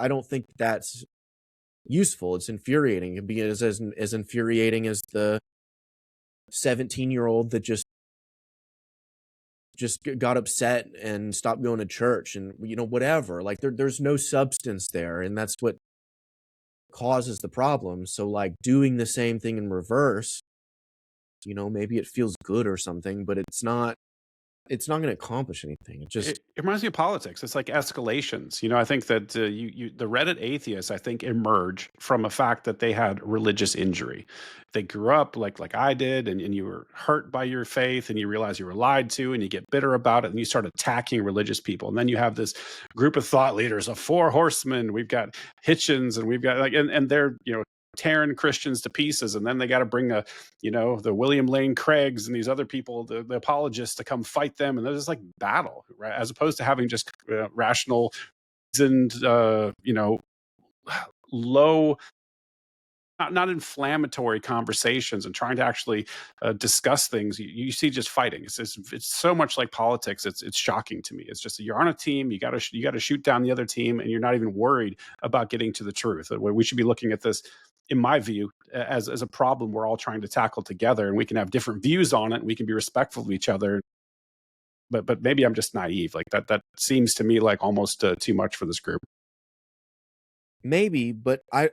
[SPEAKER 2] don't think that's useful. It's infuriating. It'd be as infuriating as the 17-year-old that just got upset and stopped going to church, and whatever. Like, there's no substance there, and that's what causes the problem. So, like, doing the same thing in reverse, maybe it feels good or something, but it's not it's not going to accomplish anything. It just
[SPEAKER 1] It reminds me of politics. It's like escalations. I think that the Reddit atheists, I think, emerge from a fact that they had religious injury. They grew up like I did, and you were hurt by your faith, and you realize you were lied to, and you get bitter about it, and you start attacking religious people. And then you have this group of thought leaders of four horsemen. We've got Hitchens, and we've got and they're tearing Christians to pieces, and then they got to bring the William Lane Craigs and these other people, the apologists, to come fight them, and there's this like battle, right? As opposed to having just rational, reasoned, low, not inflammatory conversations, and trying to actually discuss things. You see just fighting. It's so much like politics. It's shocking to me. It's just you're on a team. You got to shoot down the other team, and you're not even worried about getting to the truth. We should be looking at this, in my view, as a problem we're all trying to tackle together, and we can have different views on it, and we can be respectful of each other. But maybe I'm just naive. Like that seems to me like almost too much for this group.
[SPEAKER 2] maybe, but I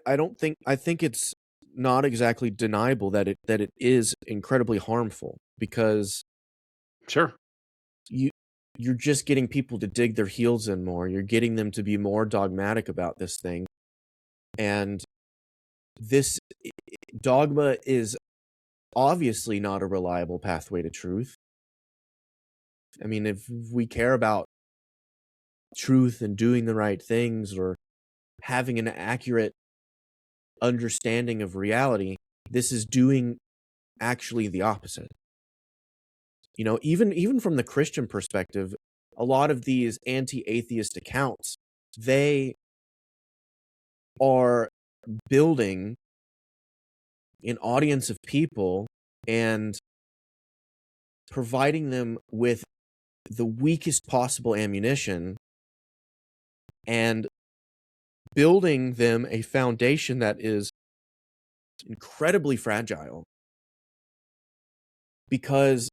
[SPEAKER 2] think it's not exactly deniable that it is incredibly harmful, because
[SPEAKER 1] Sure.
[SPEAKER 2] you're just getting people to dig their heels in more. You're getting them to be more dogmatic about this thing. And this dogma is obviously not a reliable pathway to truth. I mean, if we care about truth and doing the right things, or having an accurate understanding of reality, this is doing actually the opposite. Even from the Christian perspective, a lot of these anti-atheist accounts, they are building an audience of people and providing them with the weakest possible ammunition, and building them a foundation that is incredibly fragile. Because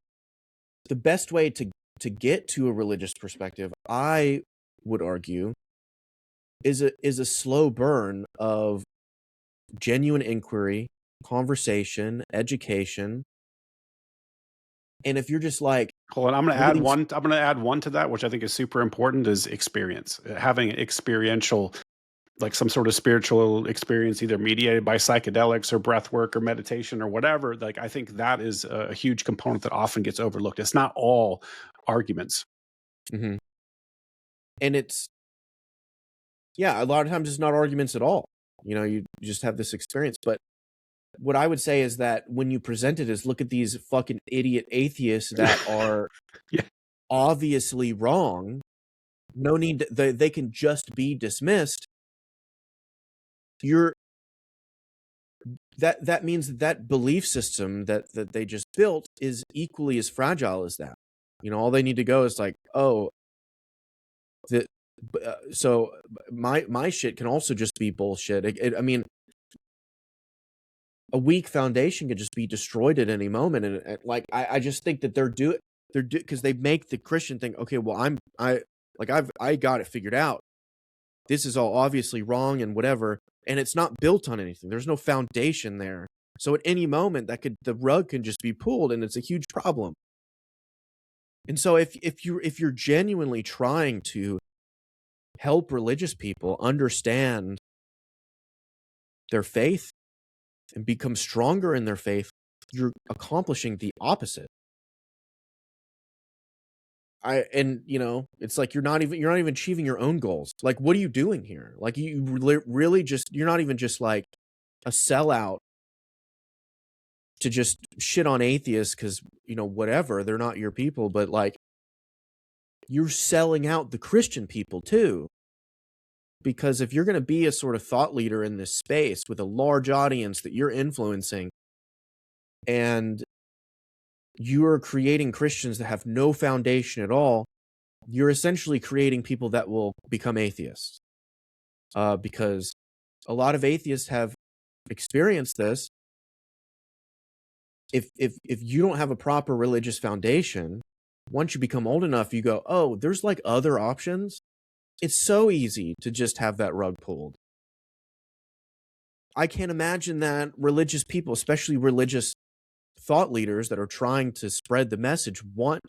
[SPEAKER 2] the best way to get to a religious perspective, I would argue, is a slow burn of genuine inquiry, conversation, education. And if you're just like,
[SPEAKER 1] Hold on, I'm going to
[SPEAKER 2] look at
[SPEAKER 1] add
[SPEAKER 2] these-
[SPEAKER 1] one. I'm going to add one to that, which I think is super important, is experience. Having experiential, like some sort of spiritual experience, either mediated by psychedelics or breath work or meditation or whatever. Like, I think that is a huge component that often gets overlooked. It's not all arguments.
[SPEAKER 2] Mhm. And it's, yeah, a lot of times it's not arguments at all. You just have this experience. But what I would say is that when you present it as, look at these fucking idiot atheists that are
[SPEAKER 1] Yeah.
[SPEAKER 2] obviously wrong, no need they can just be dismissed. That means that belief system that they just built is equally as fragile as that. All they need to go is like, oh, so my shit can also just be bullshit. I mean, a weak foundation could just be destroyed at any moment, and like I just think that they're because they make the Christian thing, okay, well I got it figured out. This is all obviously wrong and whatever, and it's not built on anything. There's no foundation there. So at any moment the rug can just be pulled, and it's a huge problem. And so if you're genuinely trying to help religious people understand their faith and become stronger in their faith, you're accomplishing the opposite. It's like you're not even achieving your own goals. Like, what are you doing here? Like, you really you're not even just like a sellout to just shit on atheists because, whatever, they're not your people, but like, you're selling out the Christian people too. Because if you're going to be a sort of thought leader in this space with a large audience that you're influencing, and you're creating Christians that have no foundation at all, you're essentially creating people that will become atheists. Because a lot of atheists have experienced this. If you don't have a proper religious foundation, once you become old enough, you go, oh, there's like other options. It's so easy to just have that rug pulled. I can't imagine that religious people, especially religious thought leaders that are trying to spread the message, want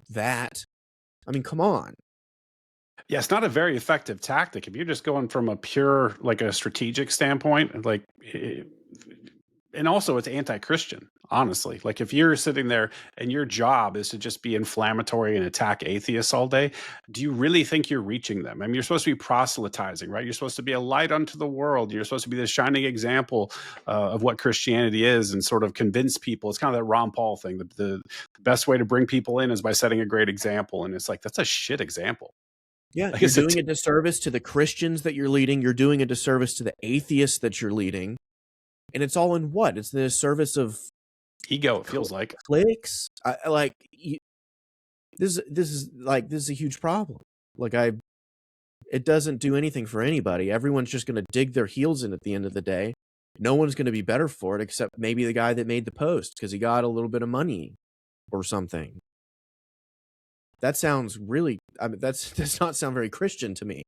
[SPEAKER 2] that. I mean, come on.
[SPEAKER 1] Yeah, it's not a very effective tactic if you're just going from a pure, like a strategic standpoint, like, and also it's anti-Christian, honestly. Like if you're sitting there and your job is to just be inflammatory and attack atheists all day, do you really think you're reaching them? I mean, you're supposed to be proselytizing, right? You're supposed to be a light unto the world. You're supposed to be the shining example of what Christianity is and sort of convince people. It's kind of that Ron Paul thing. The best way to bring people in is by setting a great example. And it's like, that's a shit example.
[SPEAKER 2] Yeah,
[SPEAKER 1] Like
[SPEAKER 2] you're
[SPEAKER 1] it's a
[SPEAKER 2] doing a disservice to the Christians that you're leading. You're doing a disservice to the atheists that you're leading. And it's all in what? It's the service of
[SPEAKER 1] ego, it feels like.
[SPEAKER 2] clicks. This is a huge problem. It doesn't do anything for anybody. Everyone's just going to dig their heels in at the end of the day. No one's going to be better for it except maybe the guy that made the post because he got a little bit of money or something. That sounds really, I mean, does not sound very Christian to me.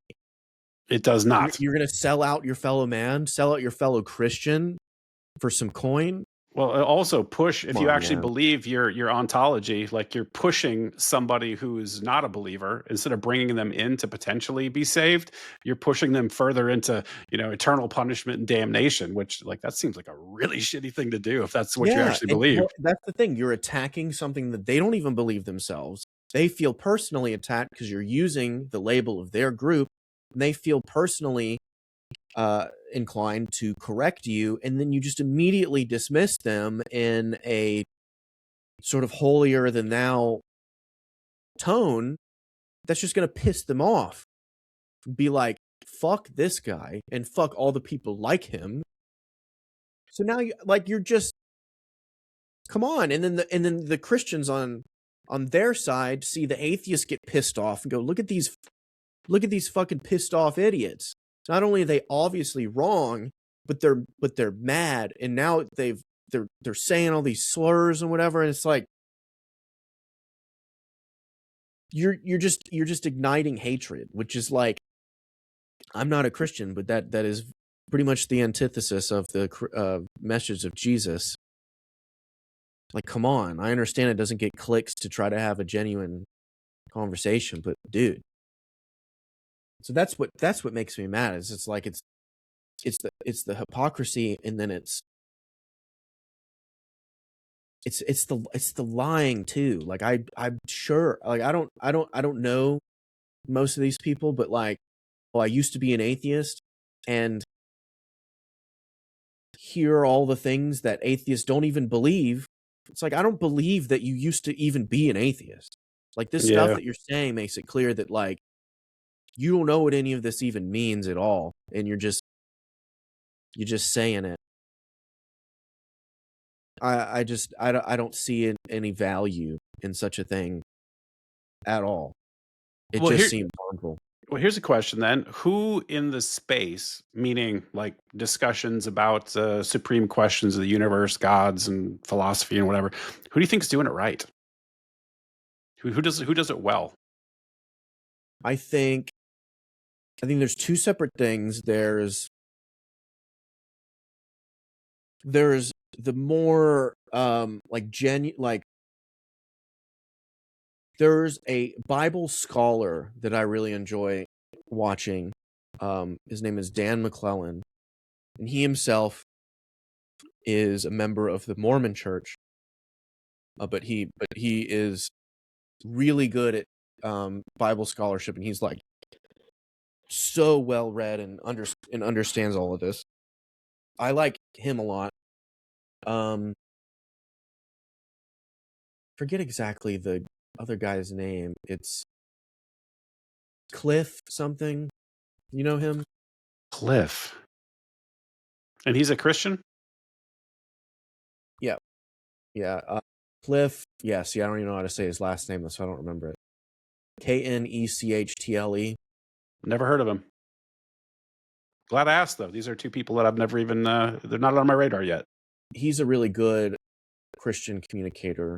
[SPEAKER 1] It does not.
[SPEAKER 2] You're going to sell out your fellow man, sell out your fellow Christian for some coin.
[SPEAKER 1] Well, also push, if you actually
[SPEAKER 2] man.
[SPEAKER 1] believe your ontology, like you're pushing somebody who's not a believer, instead of bringing them in to potentially be saved, you're pushing them further into, eternal punishment and damnation, which, like, that seems like a really shitty thing to do if that's what you actually believe.
[SPEAKER 2] Well, that's the thing. You're attacking something that they don't even believe themselves. They feel personally attacked because you're using the label of their group, and they feel personally inclined to correct you, and then you just immediately dismiss them in a sort of holier than thou tone that's just going to piss them off. Be like, fuck this guy and fuck all the people like him. So now you're just, come on. And then the Christians on their side see the atheists get pissed off and go, look at these fucking pissed off idiots. Not only are they obviously wrong, but they're mad, and now they're saying all these slurs and whatever, and it's like you're just igniting hatred, which is like, I'm not a Christian, but that is pretty much the antithesis of the message of Jesus. Like, come on, I understand it doesn't get clicks to try to have a genuine conversation, but dude. So that's what makes me mad. Is it's like it's the hypocrisy, and then it's the lying too. Like I'm sure, like I don't know most of these people, but like, well, I used to be an atheist, and hear all the things that atheists don't even believe. It's like, I don't believe that you used to even be an atheist. Like, this stuff that you're saying makes it clear that, like, you don't know what any of this even means at all, and you're just saying it. I don't see any value in such a thing at all. It just seems harmful.
[SPEAKER 1] Well, here's a question then. Who in the space, meaning like discussions about supreme questions of the universe, gods, and philosophy and whatever, who do you think is doing it right? Who does it well?
[SPEAKER 2] I think there's two separate things. There's the more there's a Bible scholar that I really enjoy watching. His name is Dan McClellan, and he himself is a member of the Mormon Church. But he is really good at Bible scholarship, and he's like so well read and understands all of this. I like him a lot. Forget exactly the other guy's name. It's Cliff something. You know him?
[SPEAKER 1] Cliff. And he's a Christian?
[SPEAKER 2] Yeah. Cliff. Yeah, see, I don't even know how to say his last name, so I don't remember it. Knechle.
[SPEAKER 1] Never heard of him. Glad I asked, though. These are two people that I've never even, they're not on my radar yet.
[SPEAKER 2] He's a really good Christian communicator.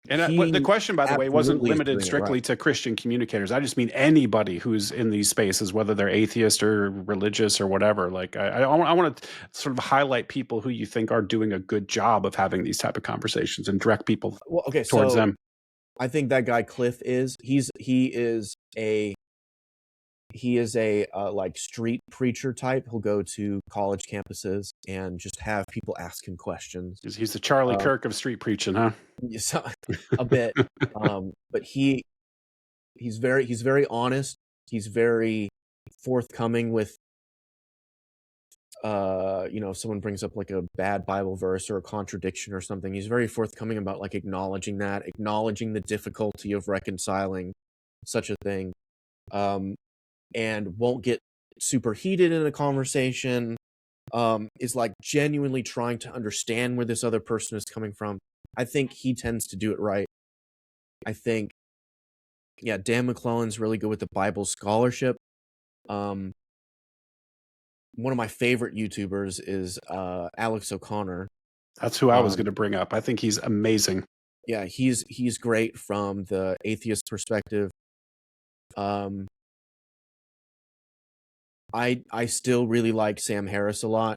[SPEAKER 1] And but the
[SPEAKER 2] he
[SPEAKER 1] question, by the way, wasn't
[SPEAKER 2] absolutely is
[SPEAKER 1] limited
[SPEAKER 2] doing it right.
[SPEAKER 1] strictly to Christian communicators. I just mean anybody who's in these spaces, whether they're atheist or religious or whatever. Like I want to sort of highlight people who you think are doing a good job of having these type of conversations and direct people
[SPEAKER 2] Well, okay,
[SPEAKER 1] towards
[SPEAKER 2] so
[SPEAKER 1] them.
[SPEAKER 2] I think that guy Cliff he is a like street preacher type. He'll go to college campuses and just have people ask him questions.
[SPEAKER 1] He's the Charlie
[SPEAKER 2] Um,
[SPEAKER 1] Kirk of street preaching, huh?
[SPEAKER 2] so, a bit, but he's very honest. He's very forthcoming with if someone brings up like a bad Bible verse or a contradiction or something. He's very forthcoming about like acknowledging the difficulty of reconciling such a thing. And won't get super heated in a conversation, is like genuinely trying to understand where this other person is coming from. I think he tends to do it right. I think, yeah, Dan McClellan's really good with the Bible scholarship. One of my favorite YouTubers is Alex O'Connor.
[SPEAKER 1] That's who I was going to bring up. I think he's amazing.
[SPEAKER 2] Yeah, he's great from the atheist perspective. I still really like Sam Harris a lot,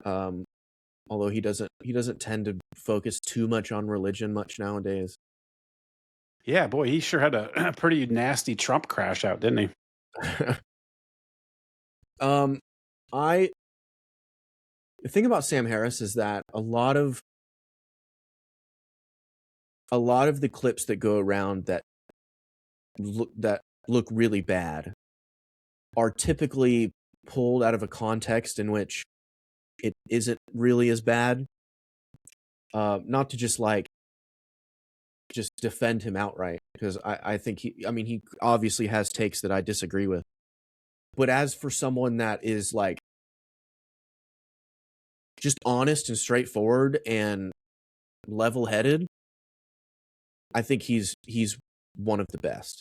[SPEAKER 2] although he doesn't tend to focus too much on religion much nowadays.
[SPEAKER 1] Yeah, boy, he sure had a pretty nasty Trump crash out, didn't he?
[SPEAKER 2] The thing about Sam Harris is that a lot of the clips that go around that look really bad are typically pulled out of a context in which it isn't really as bad. Not to just defend him outright, because I think he obviously has takes that I disagree with. But as for someone that is like just honest and straightforward and level-headed, I think he's one of the best.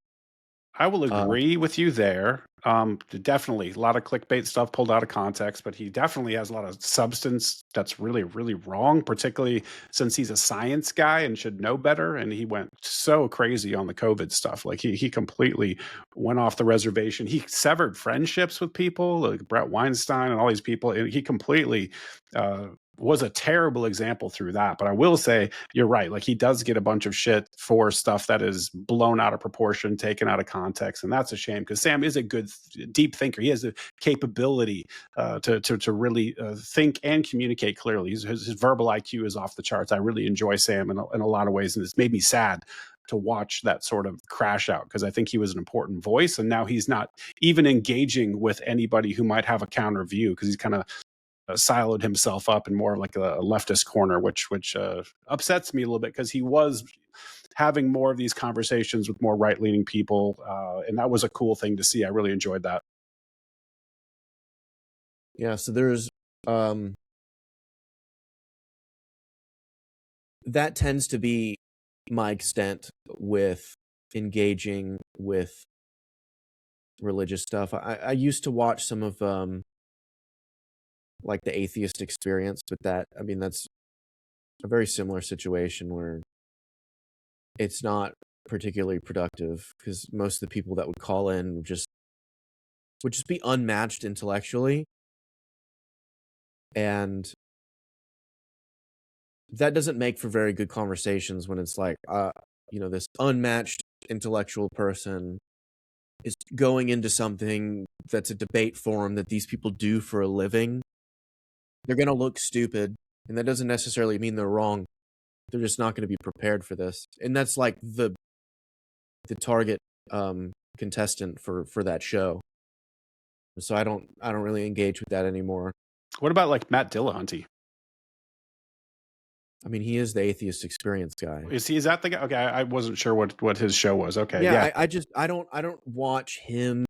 [SPEAKER 1] I will agree with you there. Definitely a lot of clickbait stuff pulled out of context, but he definitely has a lot of substance that's really, really wrong, particularly since he's a science guy and should know better. And he went so crazy on the COVID stuff. Like he completely went off the reservation. He severed friendships with people like Brett Weinstein and all these people. He completely was a terrible example through that. But I will say you're right. Like he does get a bunch of shit for stuff that is blown out of proportion, taken out of context. And that's a shame because Sam is a good, deep thinker. He has the capability to really think and communicate clearly. His verbal IQ is off the charts. I really enjoy Sam in a lot of ways. And it's made me sad to watch that sort of crash out because I think he was an important voice. And now he's not even engaging with anybody who might have a counter view because he's kind of siloed himself up in more like a leftist corner, which upsets me a little bit because he was having more of these conversations with more right-leaning people, and that was a cool thing to see. I really enjoyed that.
[SPEAKER 2] Yeah, so there's that tends to be my extent with engaging with religious stuff. I used to watch some of like the Atheist Experience, but that's a very similar situation where it's not particularly productive because most of the people that would call in would just be unmatched intellectually, and that doesn't make for very good conversations when it's like this unmatched intellectual person is going into something that's a debate forum that these people do for a living. They're going to look stupid, and that doesn't necessarily mean they're wrong. They're just not going to be prepared for this. And that's like the target contestant for that show. So I don't really engage with that anymore.
[SPEAKER 1] What about like Matt Dillahunty?
[SPEAKER 2] I mean, he is the Atheist Experience guy.
[SPEAKER 1] Is that the guy? Okay, I wasn't sure what his show was. Okay,
[SPEAKER 2] yeah. I don't watch him.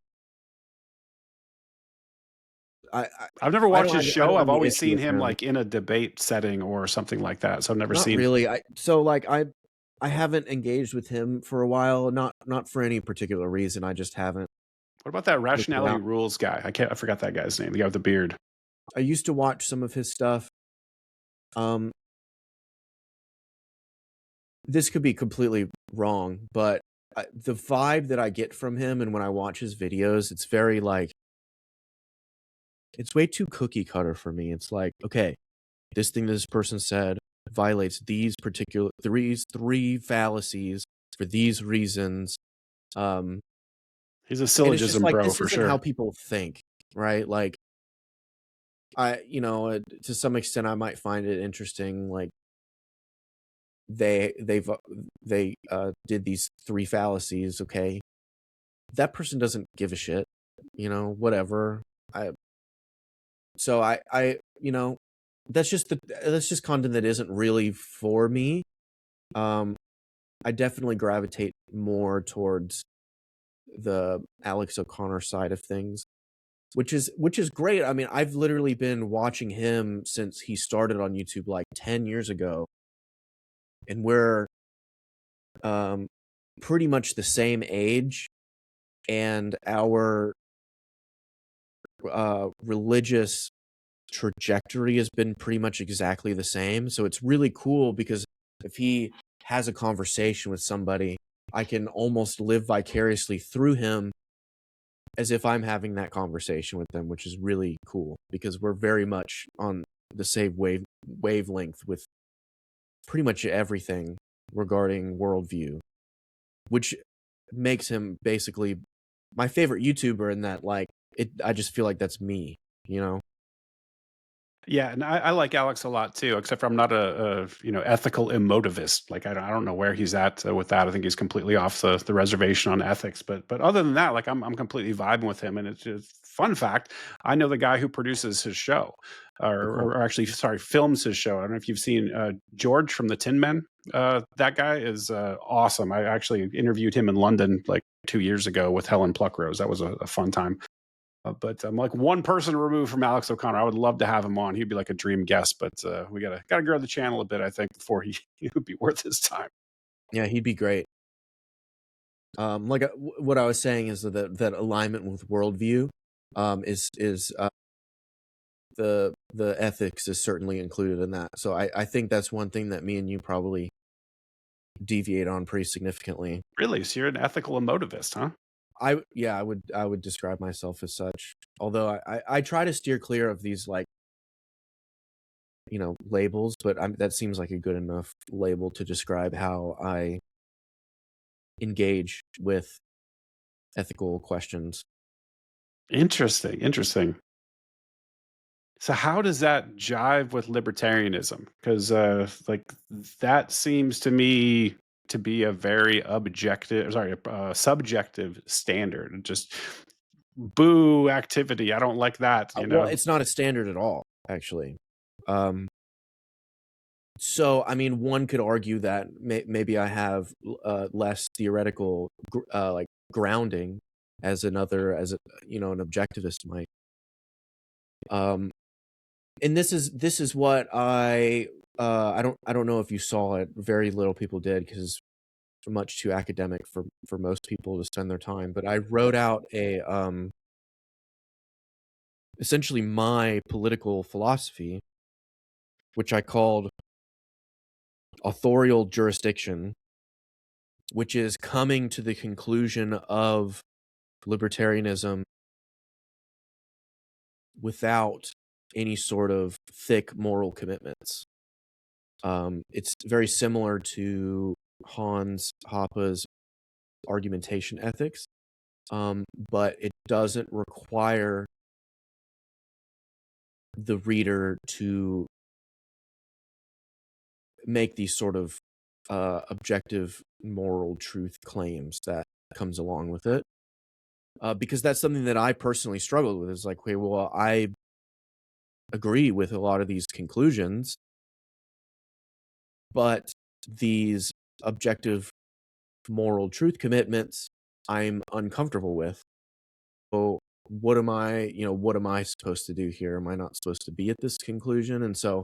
[SPEAKER 1] I've never watched his show. I've always
[SPEAKER 2] issue
[SPEAKER 1] seen
[SPEAKER 2] with
[SPEAKER 1] him like in a debate setting or something like that. So I've never
[SPEAKER 2] Not
[SPEAKER 1] seen.
[SPEAKER 2] really. I haven't engaged with him for a while. Not for any particular reason. I just haven't.
[SPEAKER 1] What about that Rationality Rules guy? I forgot that guy's name. The guy with the beard.
[SPEAKER 2] I used to watch some of his stuff. this could be completely wrong, but the vibe that I get from him, and when I watch his videos, it's very like, it's way too cookie cutter for me. It's like, okay, this thing this person said violates these particular three fallacies for these reasons.
[SPEAKER 1] He's a
[SPEAKER 2] And it's just
[SPEAKER 1] syllogism
[SPEAKER 2] like,
[SPEAKER 1] bro
[SPEAKER 2] this
[SPEAKER 1] for
[SPEAKER 2] isn't how
[SPEAKER 1] sure.
[SPEAKER 2] people think, right? Like, to some extent, I might find it interesting. Like, they did these three fallacies. Okay, that person doesn't give a shit, whatever. That's just content that isn't really for me. I definitely gravitate more towards the Alex O'Connor side of things, which is great. I mean, I've literally been watching him since he started on YouTube like 10 years ago, and we're pretty much the same age, and our religious trajectory has been pretty much exactly the same. So it's really cool because if he has a conversation with somebody, I can almost live vicariously through him as if I'm having that conversation with them, which is really cool because we're very much on the same wavelength with pretty much everything regarding worldview, which makes him basically my favorite YouTuber in that, like, I just feel like that's me, you know?
[SPEAKER 1] Yeah, and I like Alex a lot too, except for I'm not a ethical emotivist. Like I don't know where he's at with that. I think he's completely off the reservation on ethics. But other than that, like I'm completely vibing with him. And it's just fun fact. I know the guy who produces his show,
[SPEAKER 2] Oh, cool.
[SPEAKER 1] or actually, sorry, films his show. I don't know if you've seen George from the Tin Men. That guy is awesome. I actually interviewed him in London like 2 years ago with Helen Pluckrose. That was a fun time. But I'm like one person removed from Alex O'Connor. I would love to have him on. He'd be like a dream guest, but we gotta grow the channel a bit, I think, before he would be worth his time.
[SPEAKER 2] Yeah, he'd be great. What I was saying is that alignment with worldview, is the ethics is certainly included in that. So I think that's one thing that me and you probably deviate on pretty significantly.
[SPEAKER 1] Really? So you're an ethical emotivist, huh?
[SPEAKER 2] I would describe myself as such. Although I try to steer clear of these, like, labels, but that seems like a good enough label to describe how I engage with ethical questions.
[SPEAKER 1] Interesting, interesting. So how does that jive with libertarianism? Because like that seems to me to be a very subjective standard. Just boo activity. I don't like that.
[SPEAKER 2] Well, it's not a standard at all, actually. So, I mean, one could argue that maybe I have less theoretical like grounding as an objectivist might. And this is what I don't know if you saw it. Very little people did because it's much too academic for most people to spend their time. But I wrote out a essentially my political philosophy, which I called Authorial Jurisdiction, which is coming to the conclusion of libertarianism without any sort of thick moral commitments. It's very similar to Hans Hoppe's argumentation ethics, but it doesn't require the reader to make these sort of objective moral truth claims that comes along with it. Because that's something that I personally struggled with. Is like, okay, well, I agree with a lot of these conclusions, but these objective moral truth commitments I'm uncomfortable with. So what am I supposed to do here? Am I not supposed to be at this conclusion? And so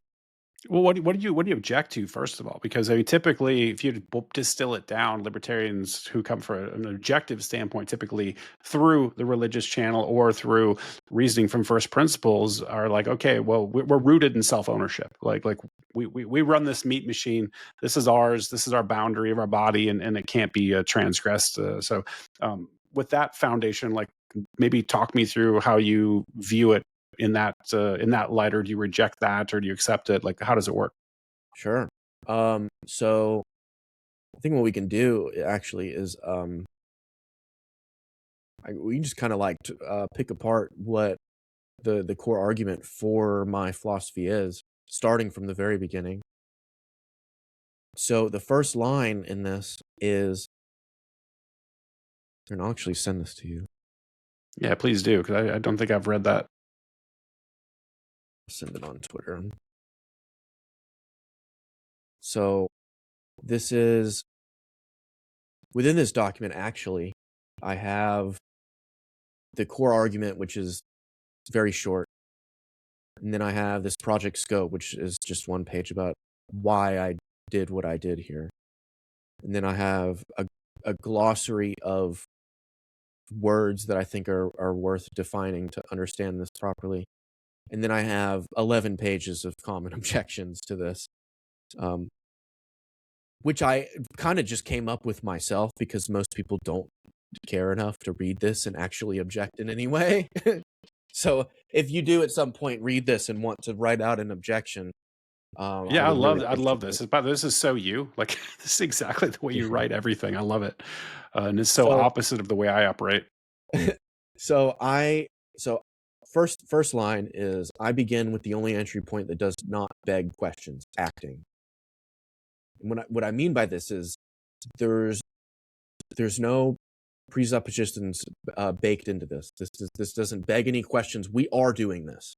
[SPEAKER 1] Well, what do you object to, first of all? Because I mean, typically, if you distill it down, libertarians who come from an objective standpoint, typically through the religious channel or through reasoning from first principles, are like, okay, well, we're rooted in self ownership. Like we run this meat machine. This is ours. This is our boundary of our body, and it can't be transgressed. With that foundation, like maybe talk me through how you view it in that light, or do you reject that, or do you accept it? Like, how does it work?
[SPEAKER 2] Sure. So I think what we can do actually is we can just kind of like pick apart what the core argument for my philosophy is, starting from the very beginning. So the first line in this is, and I'll actually send this to you.
[SPEAKER 1] Yeah, please do, because I don't think I've read that.
[SPEAKER 2] I'll send it on Twitter. So this is within this document. Actually, I have the core argument, which is very short. And then I have this project scope, which is just one page about why I did what I did here. And then I have a glossary of words that I think are worth defining to understand this properly. And then I have 11 pages of common objections to this, which I kind of just came up with myself because most people don't care enough to read this and actually object in any way. So if you do at some point read this and want to write out an objection,
[SPEAKER 1] Yeah,
[SPEAKER 2] would really
[SPEAKER 1] I love
[SPEAKER 2] appreciate
[SPEAKER 1] this. This is so you. Like, this is exactly the way you
[SPEAKER 2] it.
[SPEAKER 1] write everything. I love it, and it's so
[SPEAKER 2] So
[SPEAKER 1] opposite of the way I operate.
[SPEAKER 2] so I so first line is, I begin with the only entry point that does not beg questions, acting. And what I mean by this is there's no presuppositions baked into this. This doesn't beg any questions. We are doing this.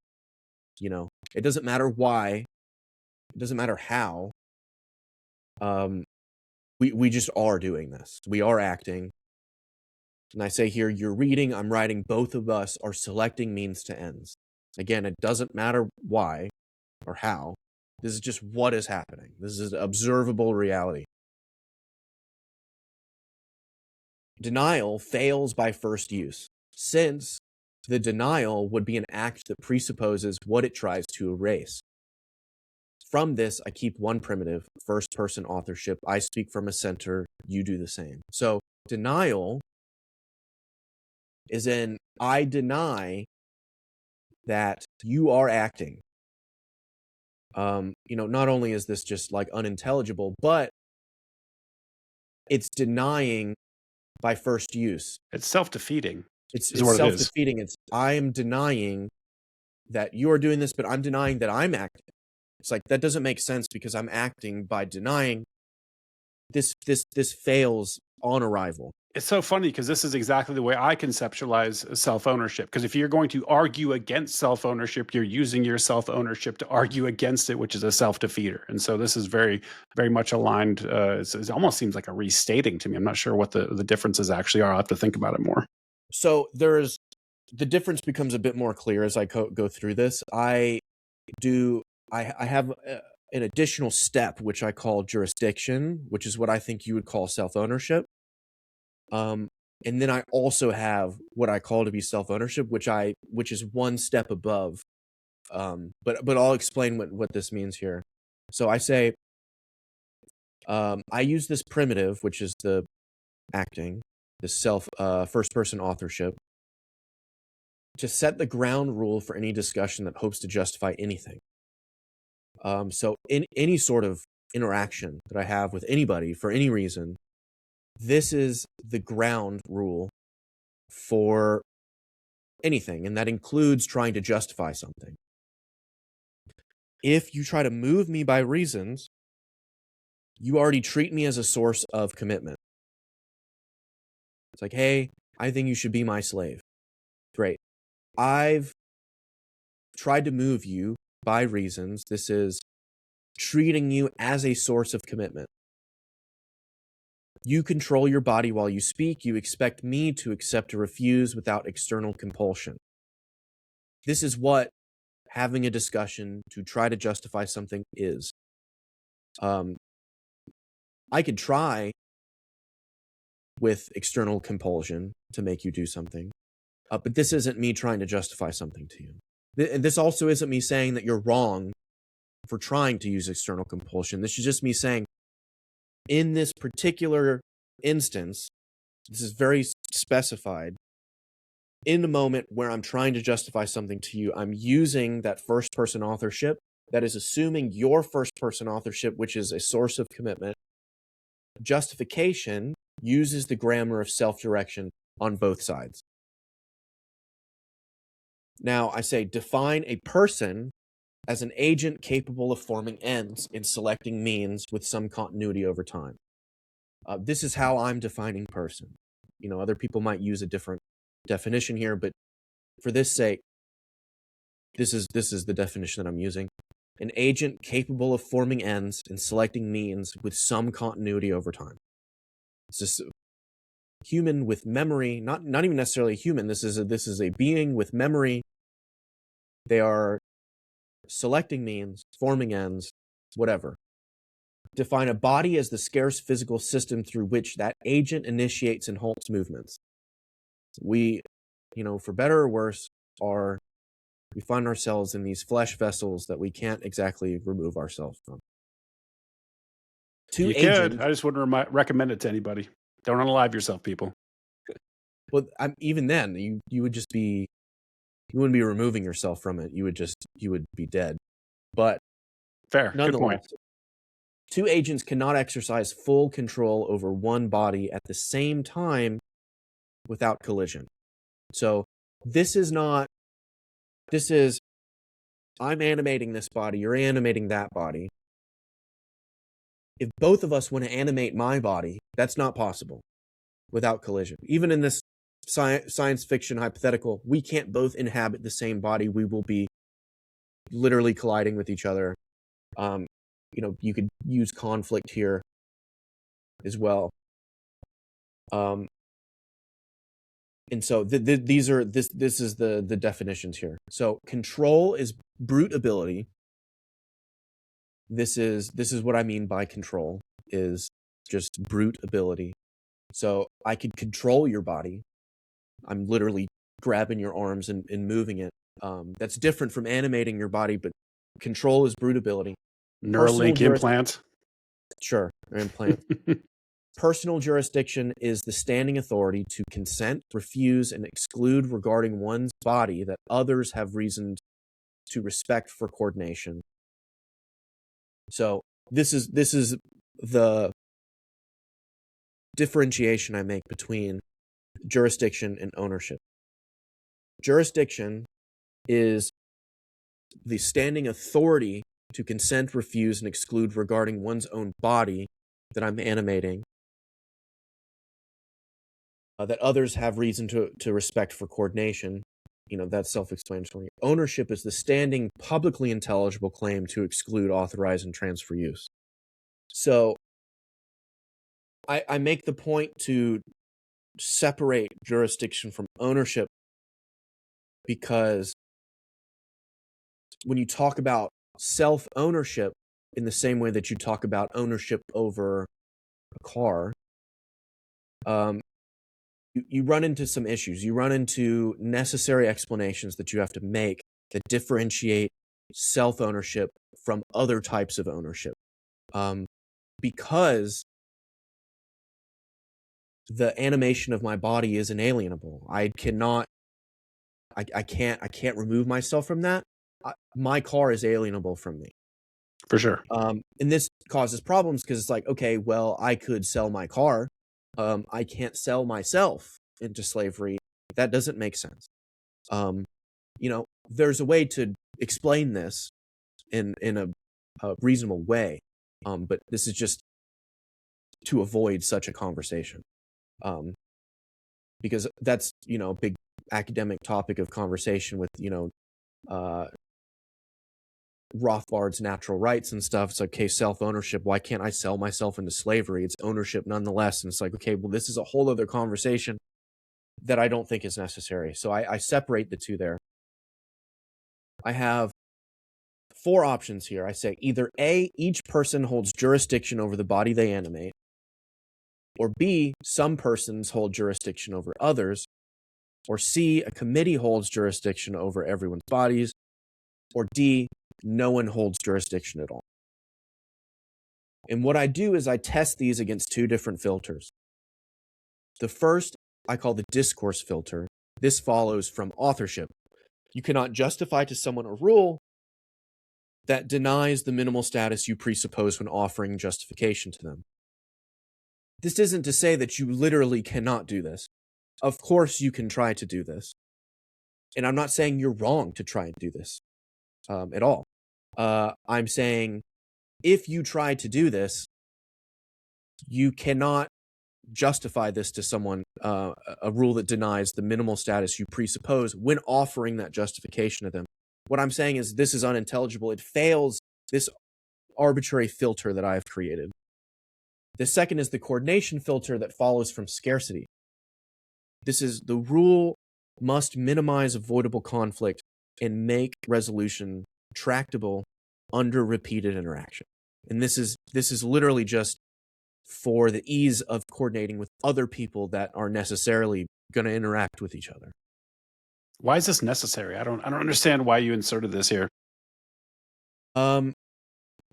[SPEAKER 2] You know, it doesn't matter why, it doesn't matter how. We just are doing this. We are acting. And I say here, you're reading, I'm writing, both of us are selecting means to ends. Again, it doesn't matter why or how. This is just what is happening. This is observable reality. Denial fails by first use, since the denial would be an act that presupposes what it tries to erase. From this, I keep one primitive, first-person authorship. I speak from a center, you do the same. So denial is in, I deny that you are acting. Not only is this just like unintelligible, but it's denying by first use.
[SPEAKER 1] It's self-defeating.
[SPEAKER 2] It's
[SPEAKER 1] Is what it is.
[SPEAKER 2] self-defeating. It's, I am denying that you are doing this, but I'm denying that I'm acting. It's like, that doesn't make sense because I'm acting by denying. This fails on arrival.
[SPEAKER 1] It's so funny because this is exactly the way I conceptualize self-ownership. Because if you're going to argue against self-ownership, you're using your self-ownership to argue against it, which is a self-defeater. And so this is very, very much aligned. It almost seems like a restating to me. I'm not sure what the differences actually are. I'll have to think about it more.
[SPEAKER 2] So the difference becomes a bit more clear as I go through this. I have an additional step, which I call jurisdiction, which is what I think you would call self-ownership. And then I also have what I call to be self-ownership, which is one step above. But I'll explain what this means here. So I say, I use this primitive, which is the acting, the first-person authorship, to set the ground rule for any discussion that hopes to justify anything. So in any sort of interaction that I have with anybody for any reason, this is the ground rule for anything, and that includes trying to justify something. If you try to move me by reasons, you already treat me as a source of commitment. It's like, hey, I think you should be my slave. Great. I've tried to move you by reasons. This is treating you as a source of commitment. You control your body while you speak. You expect me to accept or refuse without external compulsion. This is what having a discussion to try to justify something is. I could try with external compulsion to make you do something, but this isn't me trying to justify something to you. This also isn't me saying that you're wrong for trying to use external compulsion. This is just me saying, in this particular instance, this is very specified. In the moment where I'm trying to justify something to you, I'm using that first-person authorship that is assuming your first-person authorship, which is a source of commitment. Justification uses the grammar of self-direction on both sides. Now, I say define a person as an agent capable of forming ends in selecting means with some continuity over time. This is how I'm defining person. Other people might use a different definition here, but for this sake, this is the definition that I'm using. An agent capable of forming ends and selecting means with some continuity over time. It's just human with memory, not even necessarily human. This is a being with memory. They are selecting means, forming ends, whatever. Define a body as the scarce physical system through which that agent initiates and halts movements. We, for better or worse, we find ourselves in these flesh vessels that we can't exactly remove ourselves from.
[SPEAKER 1] You could. I just wouldn't recommend it to anybody. Don't unalive yourself, people.
[SPEAKER 2] Well, even then, you would just be, you wouldn't be removing yourself from it. You would be dead. But
[SPEAKER 1] fair, good point.
[SPEAKER 2] Two agents cannot exercise full control over one body at the same time without collision. So this is I'm animating this body, you're animating that body. If both of us want to animate my body, that's not possible without collision. Even in this science fiction hypothetical, we can't both inhabit the same body. We will be literally colliding with each other. You could use conflict here as well. And so this is the definitions here. So control is brute ability. This is what I mean by control, is just brute ability. So I could control your body. I'm literally grabbing your arms and moving it. That's different from animating your body, but control is brute ability.
[SPEAKER 1] Neuralink implant?
[SPEAKER 2] Sure, implant. Personal jurisdiction is the standing authority to consent, refuse, and exclude regarding one's body that others have reason to respect for coordination. So this is the differentiation I make between jurisdiction and ownership. Jurisdiction is the standing authority to consent, refuse, and exclude regarding one's own body that I'm animating, that others have reason to respect for coordination. That's self-explanatory. Ownership is the standing, publicly intelligible claim to exclude, authorize, and transfer use. So I make the point to separate jurisdiction from ownership because when you talk about self-ownership in the same way that you talk about ownership over a car, you run into some issues. You run into necessary explanations that you have to make that differentiate self-ownership from other types of ownership. Because the animation of my body is inalienable. I can't remove myself from that. My car is alienable from me.
[SPEAKER 1] For sure.
[SPEAKER 2] And this causes problems because it's like, okay, well, I could sell my car. I can't sell myself into slavery. That doesn't make sense. There's a way to explain this in a reasonable way, but this is just to avoid such a conversation, because that's a big academic topic of conversation with Rothbard's natural rights and stuff. It's like, okay, self-ownership, why can't I sell myself into slavery? It's ownership nonetheless. And it's like, okay, well, this is a whole other conversation that I don't think is necessary. So I separate the two there. I have 4 options here. I say either A, each person holds jurisdiction over the body they animate, or B, some persons hold jurisdiction over others, or C, a committee holds jurisdiction over everyone's bodies, or D, no one holds jurisdiction at all. And what I do is I test these against 2 different filters. The first I call the discourse filter. This follows from authorship. You cannot justify to someone a rule that denies the minimal status you presuppose when offering justification to them. This isn't to say that you literally cannot do this. Of course you can try to do this. And I'm not saying you're wrong to try and do this at all. I'm saying if you try to do this, you cannot justify this to someone, a rule that denies the minimal status you presuppose when offering that justification to them. What I'm saying is this is unintelligible. It fails this arbitrary filter that I have created. The second is the coordination filter that follows from scarcity. This is the rule must minimize avoidable conflict and make resolution tractable under repeated interaction. And this is literally just for the ease of coordinating with other people that are necessarily going to interact with each other.
[SPEAKER 1] Why is this necessary? I don't understand why you inserted this here.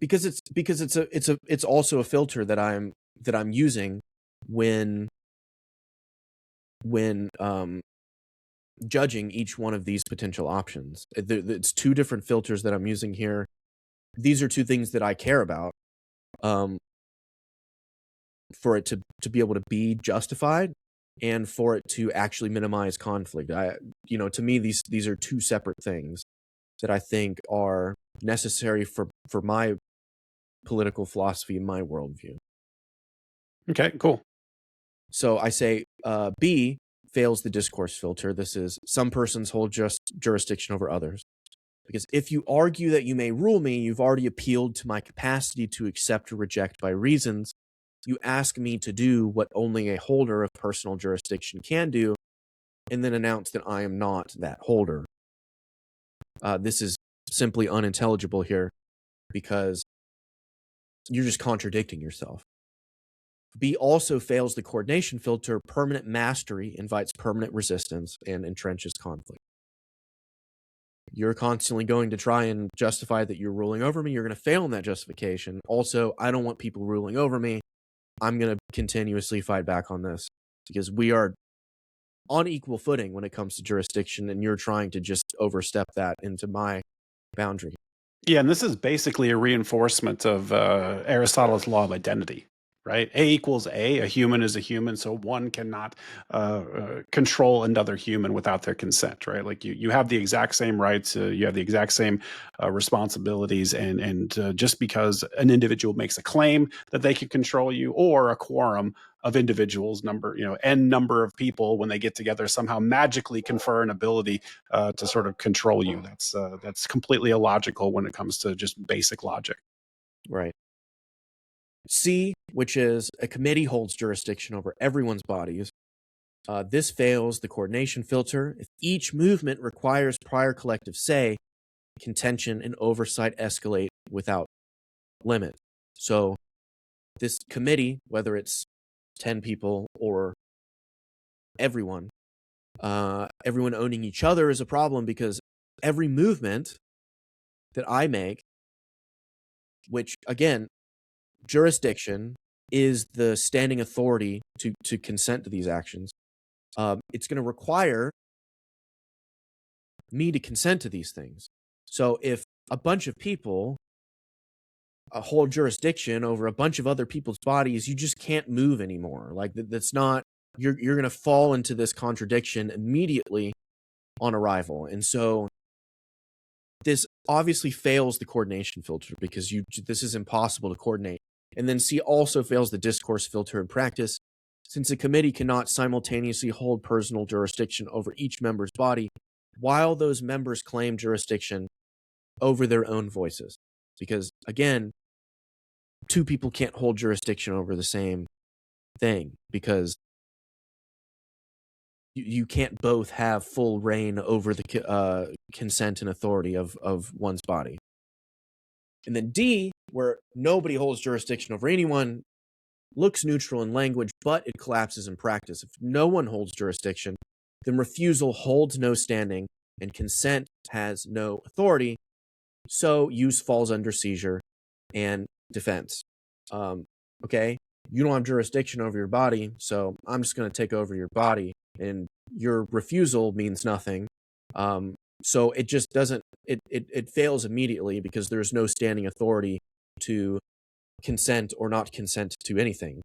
[SPEAKER 2] Because it's also a filter that I'm using when judging each one of these potential options. It's 2 different filters that I'm using here. These are 2 things that I care about. For it to be able to be justified and for it to actually minimize conflict. To me, these are 2 separate things that I think are necessary for my political philosophy and my worldview.
[SPEAKER 1] Okay, cool.
[SPEAKER 2] So I say B fails the discourse filter. This is some persons hold jurisdiction over others. Because if you argue that you may rule me, you've already appealed to my capacity to accept or reject by reasons. You ask me to do what only a holder of personal jurisdiction can do, and then announce that I am not that holder. This is simply unintelligible here because you're just contradicting yourself. B also fails the coordination filter. Permanent mastery invites permanent resistance and entrenches conflict. You're constantly going to try and justify that you're ruling over me. You're going to fail in that justification. Also, I don't want people ruling over me. I'm going to continuously fight back on this because we are on equal footing when it comes to jurisdiction, and you're trying to just overstep that into my boundary.
[SPEAKER 1] Yeah, and this is basically a reinforcement of Aristotle's law of identity, right? A equals A. A human is a human, so one cannot control another human without their consent, right? Like you have the exact same rights, you have the exact same responsibilities, and just because an individual makes a claim that they can control you, or a quorum of individuals, n number of people, when they get together, somehow magically confer an ability to sort of control you. That's completely illogical when it comes to just basic logic.
[SPEAKER 2] Right. C, which is a committee holds jurisdiction over everyone's bodies. This fails the coordination filter. If each movement requires prior collective say, contention and oversight escalate without limit. So this committee, whether it's 10 people or everyone owning each other, is a problem because every movement that I make, which again, jurisdiction is the standing authority to consent to these actions. It's going to require me to consent to these things. So if a bunch of people hold jurisdiction over a bunch of other people's bodies, you just can't move anymore. Like that's not, you're going to fall into this contradiction immediately on arrival. And so this obviously fails the coordination filter because this is impossible to coordinate. And then C also fails the discourse filter in practice, since a committee cannot simultaneously hold personal jurisdiction over each member's body while those members claim jurisdiction over their own voices. Because again, 2 people can't hold jurisdiction over the same thing because you can't both have full reign over the consent and authority of one's body. And then D, where nobody holds jurisdiction over anyone, looks neutral in language, but it collapses in practice. If no one holds jurisdiction, then refusal holds no standing and consent has no authority. So use falls under seizure and defense. Okay, you don't have jurisdiction over your body, so I'm just going to take over your body, and your refusal means nothing. So it just doesn't, it fails immediately because there's no standing authority to consent or not consent to anything.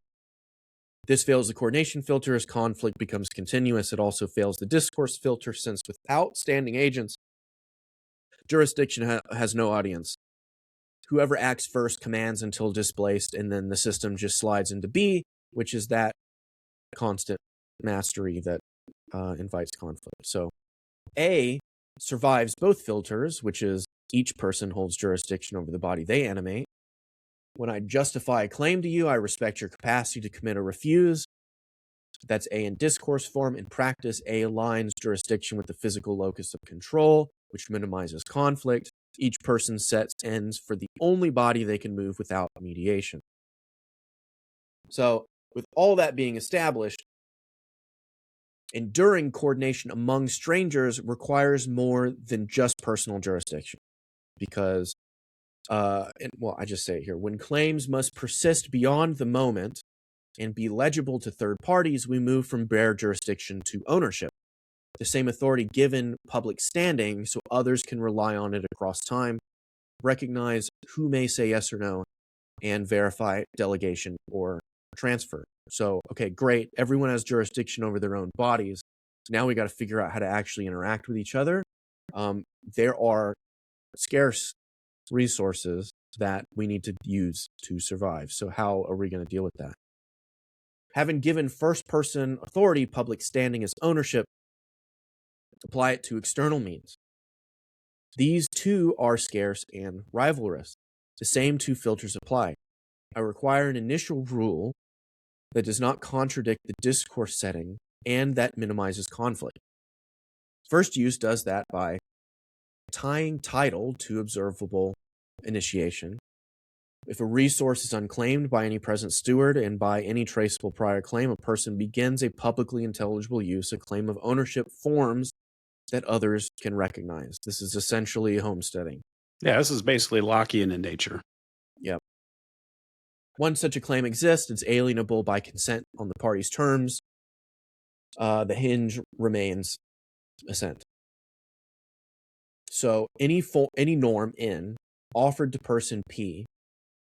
[SPEAKER 2] This fails the coordination filter as conflict becomes continuous. It also fails the discourse filter since without standing agents, jurisdiction has no audience. Whoever acts first commands until displaced, and then the system just slides into B, which is that constant mastery that invites conflict. So A survives both filters, which is each person holds jurisdiction over the body they animate. When I justify a claim to you, I respect your capacity to commit or refuse. That's A in discourse form. In practice, A aligns jurisdiction with the physical locus of control, which minimizes conflict. Each person sets ends for the only body they can move without mediation. So, with all that being established, enduring coordination among strangers requires more than just personal jurisdiction. Because, I just say it here, when claims must persist beyond the moment and be legible to third parties, we move from bare jurisdiction to ownership. The same authority given public standing so others can rely on it across time, recognize who may say yes or no, and verify delegation or transfer. So, okay, great. Everyone has jurisdiction over their own bodies. Now we got to figure out how to actually interact with each other. There are scarce resources that we need to use to survive. So how are we going to deal with that? Having given first-person authority public standing as ownership, apply it to external means. These too are scarce and rivalrous. The same two filters apply. I require an initial rule that does not contradict the discourse setting and that minimizes conflict. First use does that by tying title to observable initiation. If a resource is unclaimed by any present steward and by any traceable prior claim, a person begins a publicly intelligible use. A claim of ownership forms that others can recognize. This is essentially homesteading.
[SPEAKER 1] Yeah, this is basically Lockean in nature.
[SPEAKER 2] Yep. Once such a claim exists, it's alienable by consent on the parties' terms. The hinge remains assent. So any norm N offered to person P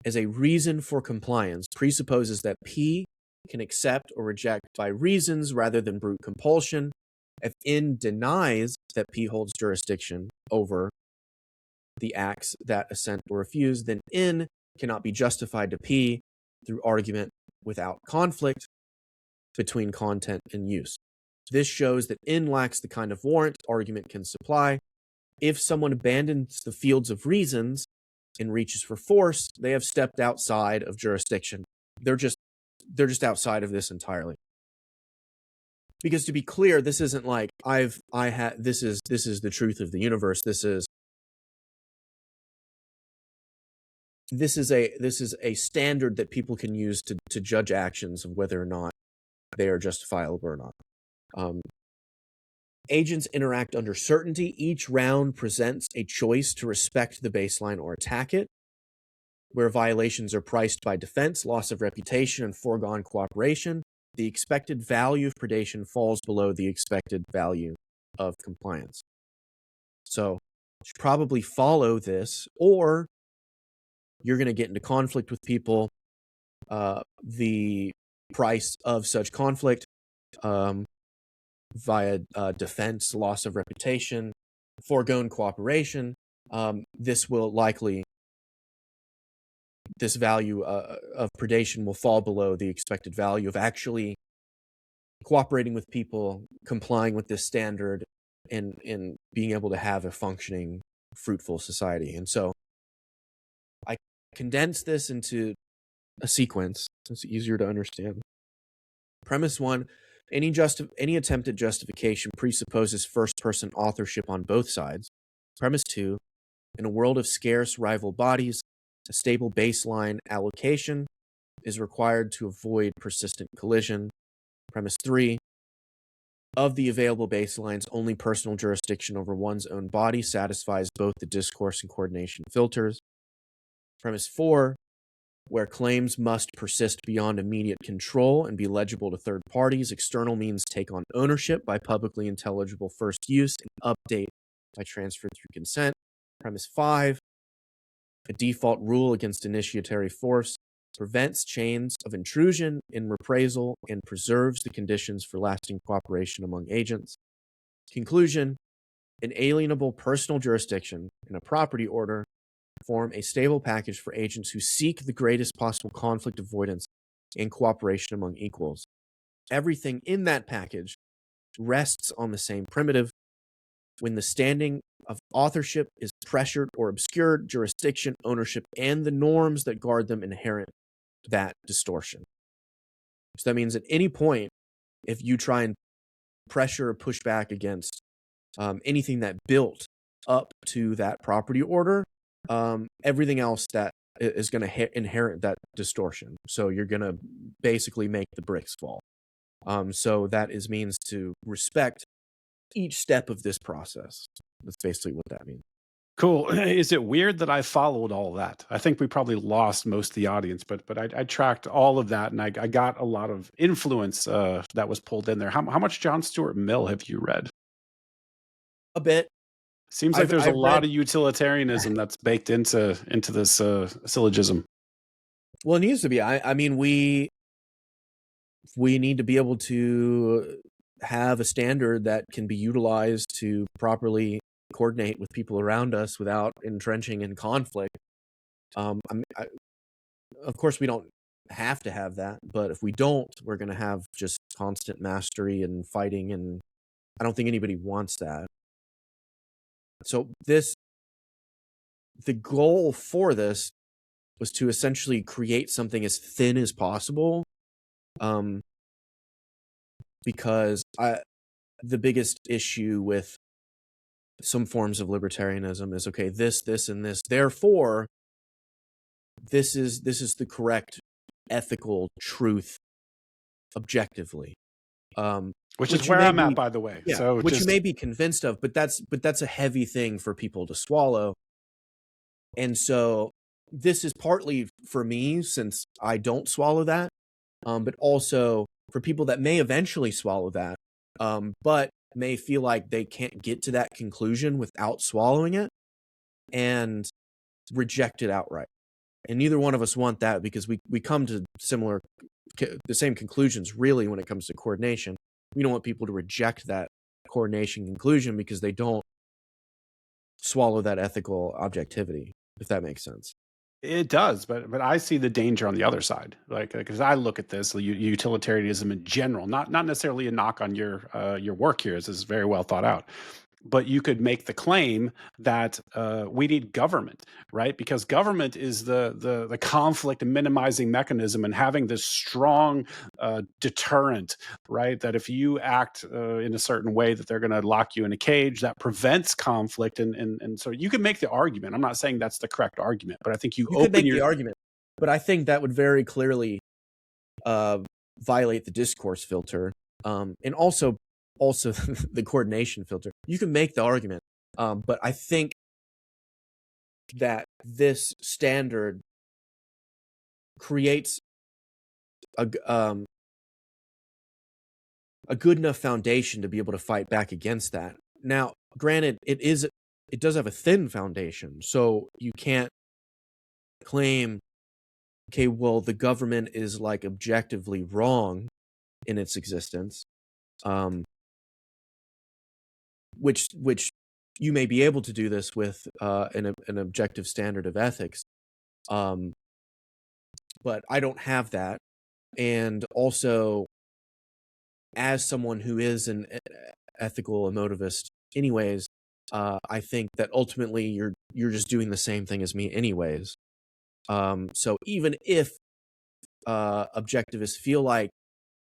[SPEAKER 2] as a reason for compliance presupposes that P can accept or reject by reasons rather than brute compulsion. If N denies that P holds jurisdiction over the acts that assent or refuse, then N cannot be justified to P through argument without conflict between content and use. This shows that N lacks the kind of warrant argument can supply. If someone abandons the fields of reasons and reaches for force, they have stepped outside of jurisdiction. They're just outside of this entirely. Because to be clear, this isn't like this is the truth of the universe. This is a standard that people can use to judge actions of whether or not they are justifiable or not. Agents interact under certainty. Each round presents a choice to respect the baseline or attack it. Where violations are priced by defense, loss of reputation, and foregone cooperation, the expected value of predation falls below the expected value of compliance. So you should probably follow this, or you're going to get into conflict with people. The price of such conflict via defense, loss of reputation, foregone cooperation, this value of predation will fall below the expected value of actually cooperating with people, complying with this standard, and being able to have a functioning, fruitful society. And so I condense this into a sequence. It's easier to understand. Premise 1, any attempt at justification presupposes first-person authorship on both sides. Premise 2, in a world of scarce rival bodies, A stable baseline allocation is required to avoid persistent collision. Premise 3, of the available baselines, only personal jurisdiction over one's own body satisfies both the discourse and coordination filters. Premise 4, where claims must persist beyond immediate control and be legible to third parties, external means take on ownership by publicly intelligible first use and update by transfer through consent. Premise 5, a default rule against initiatory force prevents chains of intrusion in reprisal and preserves the conditions for lasting cooperation among agents. Conclusion, inalienable personal jurisdiction and a property order form a stable package for agents who seek the greatest possible conflict avoidance and cooperation among equals. Everything in that package rests on the same primitive. When the standing of authorship is pressured or obscured, jurisdiction, ownership, and the norms that guard them inherit that distortion. So that means at any point, if you try and pressure or push back against anything that built up to that property order, everything else that is going to inherit that distortion. So you're going to basically make the bricks fall. So that means to respect each step of this process. That's basically what that means.
[SPEAKER 1] Cool. Is it weird that I followed all that? I think we probably lost most of the audience, but I tracked all of that, and I got a lot of influence that was pulled in there. How much John Stuart Mill have you read?
[SPEAKER 2] A bit.
[SPEAKER 1] Seems like there's a lot of utilitarianism that's baked into this syllogism.
[SPEAKER 2] Well, it needs to be. I mean, we need to be able to have a standard that can be utilized to properly coordinate with people around us without entrenching in conflict. Of course, we don't have to have that, but if we don't, we're going to have just constant mastery and fighting, and I don't think anybody wants that. So the goal for this was to essentially create something as thin as possible, because the biggest issue with some forms of libertarianism is, okay, this, and this, therefore, this is the correct ethical truth objectively.
[SPEAKER 1] Which is where I'm at, by the way.
[SPEAKER 2] Yeah,
[SPEAKER 1] so
[SPEAKER 2] which you may be convinced of, but that's a heavy thing for people to swallow. And so this is partly for me, since I don't swallow that, but also for people that may eventually swallow that, but may feel like they can't get to that conclusion without swallowing it and reject it outright. And neither one of us want that, because we come to the same conclusions really when it comes to coordination. We don't want people to reject that coordination conclusion because they don't swallow that ethical objectivity, if that makes sense.
[SPEAKER 1] It does, but I see the danger on the other side. Like, because I look at this utilitarianism in general, not necessarily a knock on your work here. This is very well thought out. But you could make the claim that we need government, right? Because government is the conflict minimizing mechanism, and having this strong deterrent, right? That if you act in a certain way, that they're going to lock you in a cage, that prevents conflict. And so you can make the argument. I'm not saying that's the correct argument, but I think you
[SPEAKER 2] could make the argument. But I think that would very clearly violate the discourse filter, and also the coordination filter. You can make the argument, but I think that this standard creates a good enough foundation to be able to fight back against that. Now, granted, it does have a thin foundation, so you can't claim, okay, well, the government is like objectively wrong in its existence. Which you may be able to do this with an objective standard of ethics, but I don't have that. And also, as someone who is an ethical emotivist, anyways, I think that ultimately you're just doing the same thing as me, anyways. So even if objectivists feel like,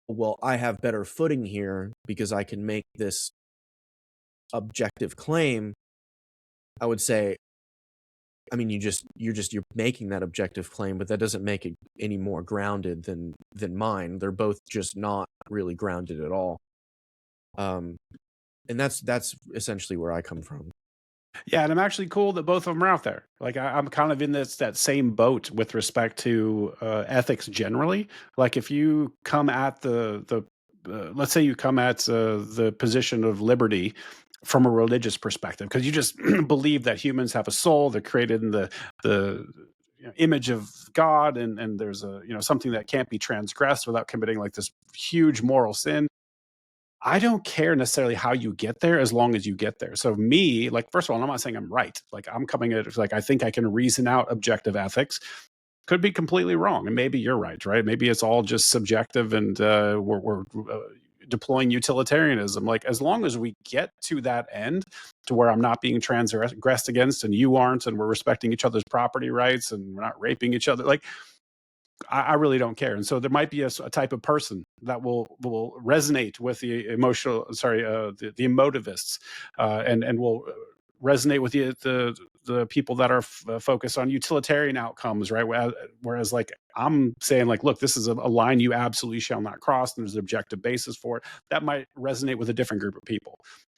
[SPEAKER 2] well, I have better footing here because I can make this objective claim, I would say I mean, you're making that objective claim, but that doesn't make it any more grounded than mine. They're both just not really grounded at all. And that's essentially where I come from.
[SPEAKER 1] Yeah, and I'm actually cool that both of them are out there. Like I'm kind of in that same boat with respect to ethics generally. Like if you come at the let's say you come at the position of liberty from a religious perspective, because you just believe that humans have a soul, they're created in the image of God, and there's a something that can't be transgressed without committing like this huge moral sin. I don't care necessarily how you get there as long as you get there. So me, like, first of all, I'm not saying I'm right. Like I'm coming at it like I think I can reason out objective ethics. Could be completely wrong, and maybe you're right? Maybe it's all just subjective, and we're deploying utilitarianism. Like as long as we get to that end, to where I'm not being transgressed against, and you aren't, and we're respecting each other's property rights, and we're not raping each other, like I really don't care. And so there might be a type of person that will resonate with the the emotivists, and will resonate with the people that are focused on utilitarian outcomes, right? Whereas like I'm saying, like, look, this is a line you absolutely shall not cross, and there's an objective basis for it. That might resonate with a different group of people.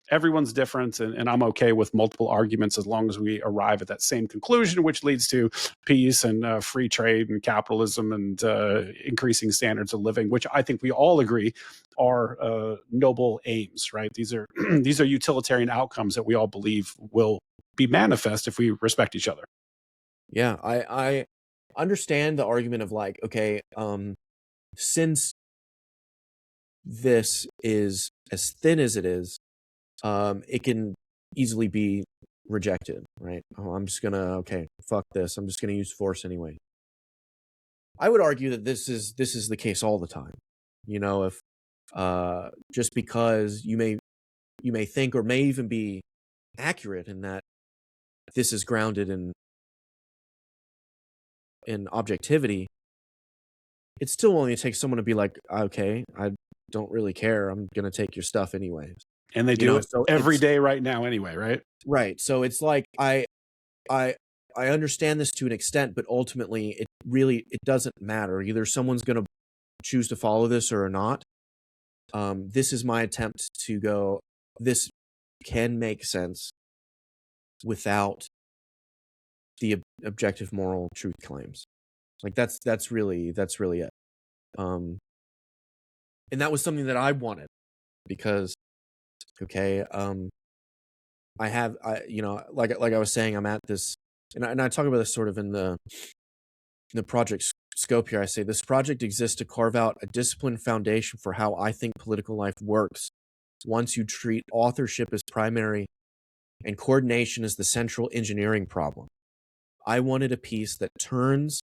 [SPEAKER 1] Everyone's different, and I'm okay with multiple arguments as long as we arrive at that same conclusion, which leads to peace and free trade and capitalism and increasing standards of living, which I think we all agree are noble aims, right? These are these are utilitarian outcomes that we all believe will be manifest if we respect each other.
[SPEAKER 2] Yeah, I understand the argument of like, okay, since this is as thin as it is, it can easily be rejected, right? Oh, I'm just gonna, okay, fuck this. I'm just gonna use force anyway. I would argue that this is the case all the time. You know, if just because you may think, or may even be accurate in that this is grounded in objectivity, it still only takes someone to be like, okay, I don't really care. I'm gonna take your stuff anyways.
[SPEAKER 1] And they
[SPEAKER 2] You
[SPEAKER 1] do
[SPEAKER 2] know,
[SPEAKER 1] it
[SPEAKER 2] so
[SPEAKER 1] every day right now anyway, right?
[SPEAKER 2] right. So it's like I understand this to an extent, but ultimately it doesn't matter. Either someone's gonna choose to follow this or not. This is my attempt to go, this can make sense without the objective moral truth claims. Like that's really it. Um, and that was something that I wanted because, okay, like I was saying, I'm at this, and I talk about this sort of in the project scope here. I say this project exists to carve out a disciplined foundation for how I think political life works. Once you treat authorship as primary and coordination as the central engineering problem, I wanted a piece that turns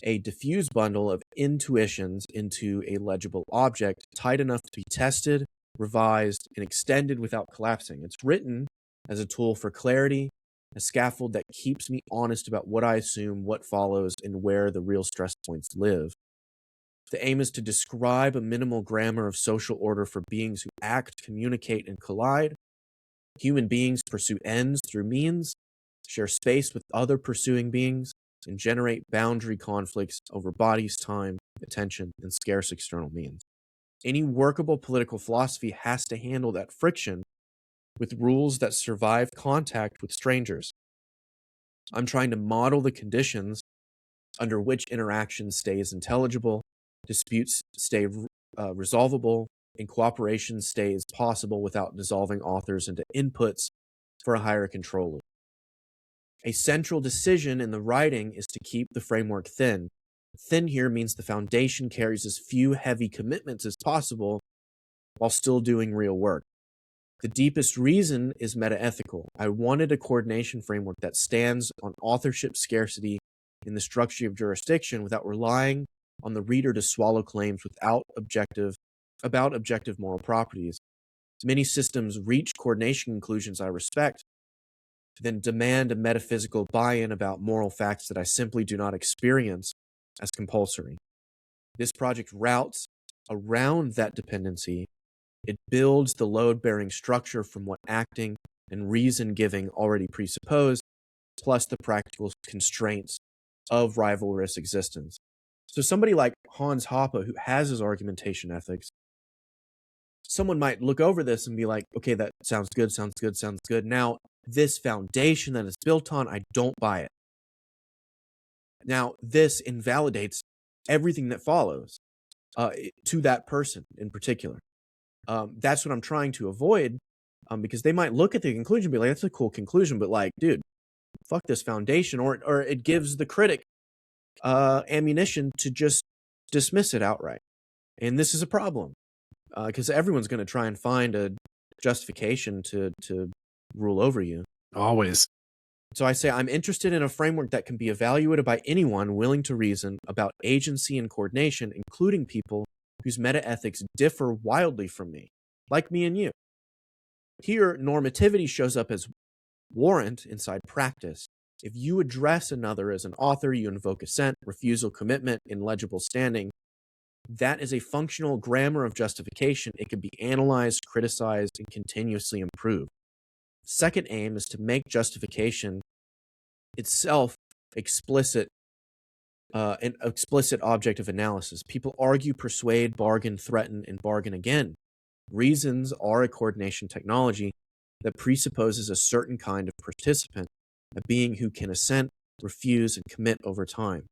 [SPEAKER 2] a diffuse bundle of intuitions into a legible object, tight enough to be tested, revised, and extended without collapsing. It's written as a tool for clarity, a scaffold that keeps me honest about what I assume, what follows, and where the real stress points live. The aim is to describe a minimal grammar of social order for beings who act, communicate, and collide. Human beings pursue ends through means, share space with other pursuing beings, and generate boundary conflicts over bodies, time, attention, and scarce external means. Any workable political philosophy has to handle that friction with rules that survive contact with strangers. I'm trying to model the conditions under which interaction stays intelligible, disputes stay resolvable, and cooperation stays possible without dissolving authors into inputs for a higher control. A central decision in the writing is to keep the framework thin. Thin here means the foundation carries as few heavy commitments as possible while still doing real work. The deepest reason is metaethical. I wanted a coordination framework that stands on authorship scarcity in the structure of jurisdiction without relying on the reader to swallow claims about objective moral properties. Many systems reach coordination conclusions I respect, then demand a metaphysical buy-in about moral facts that I simply do not experience as compulsory. This project routes around that dependency. It builds the load-bearing structure from what acting and reason-giving already presuppose, plus the practical constraints of rivalrous existence. So somebody like Hans Hoppe, who has his argumentation ethics, someone might look over this and be like, okay, that sounds good, sounds good, sounds good. Now, this foundation that it's built on, I don't buy it. Now, this invalidates everything that follows to that person in particular. That's what I'm trying to avoid, because they might look at the conclusion and be like, that's a cool conclusion, but like, dude, fuck this foundation. Or it gives the critic ammunition to just dismiss it outright. And this is a problem, because everyone's going to try and find a justification to rule over you.
[SPEAKER 1] Always.
[SPEAKER 2] So I say I'm interested in a framework that can be evaluated by anyone willing to reason about agency and coordination, including people whose meta-ethics differ wildly from me, like me and you. Here, normativity shows up as warrant inside practice. If you address another as an author, you invoke assent, refusal, commitment, illegible standing. That is a functional grammar of justification. It can be analyzed, criticized, and continuously improved. Second aim is to make justification itself explicit, an explicit object of analysis. People argue, persuade, bargain, threaten, and bargain again. Reasons are a coordination technology that presupposes a certain kind of participant, a being who can assent, refuse, and commit over time.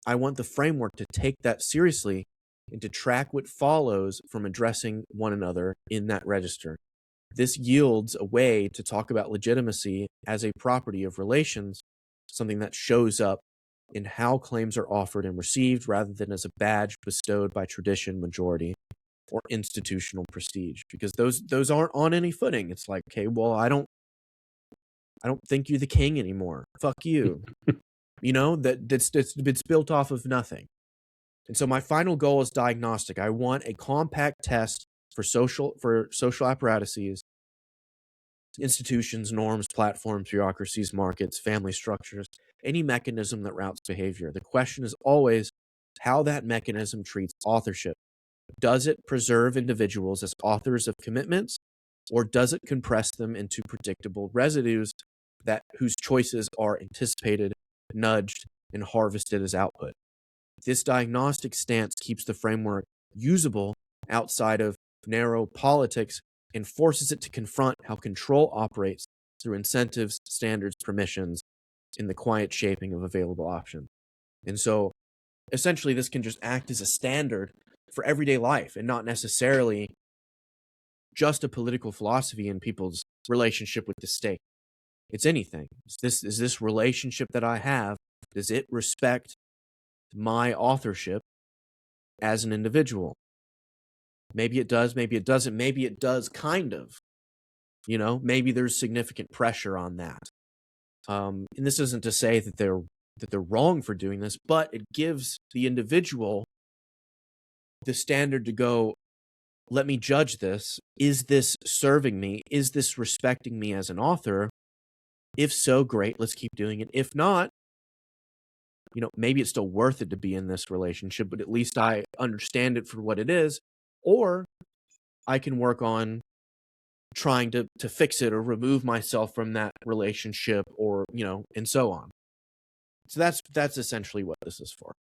[SPEAKER 2] I want the framework to take that seriously and to track what follows from addressing one another in that register. This yields a way to talk about legitimacy as a property of relations, something that shows up in how claims are offered and received rather than as a badge bestowed by tradition, majority, or institutional prestige. Because those aren't on any footing. It's like, okay, well, I don't think you're the king anymore. Fuck you. You know, it's built off of nothing. And so my final goal is diagnostic. I want a compact test for social apparatuses, institutions, norms, platforms, bureaucracies, markets, family structures, any mechanism that routes behavior. The question is always how that mechanism treats authorship. Does it preserve individuals as authors of commitments, or does it compress them into predictable residues whose choices are anticipated, nudged, and harvested as output? This diagnostic stance keeps the framework usable outside of narrow politics and forces it to confront how control operates through incentives, standards, permissions, in the quiet shaping of available options. And so essentially this can just act as a standard for everyday life and not necessarily just a political philosophy in people's relationship with the state. It's anything. Is this relationship that I have, does it respect my authorship as an individual? Maybe it does, maybe it doesn't, maybe it does kind of. You know, maybe there's significant pressure on that. And this isn't to say that they're wrong for doing this, but it gives the individual the standard to go, let me judge this. Is this serving me? Is this respecting me as an author? If so, great, let's keep doing it. If not, you know, maybe it's still worth it to be in this relationship, but at least I understand it for what it is. Or I can work on trying to fix it or remove myself from that relationship, or, you know, and so on. So that's essentially what this is for.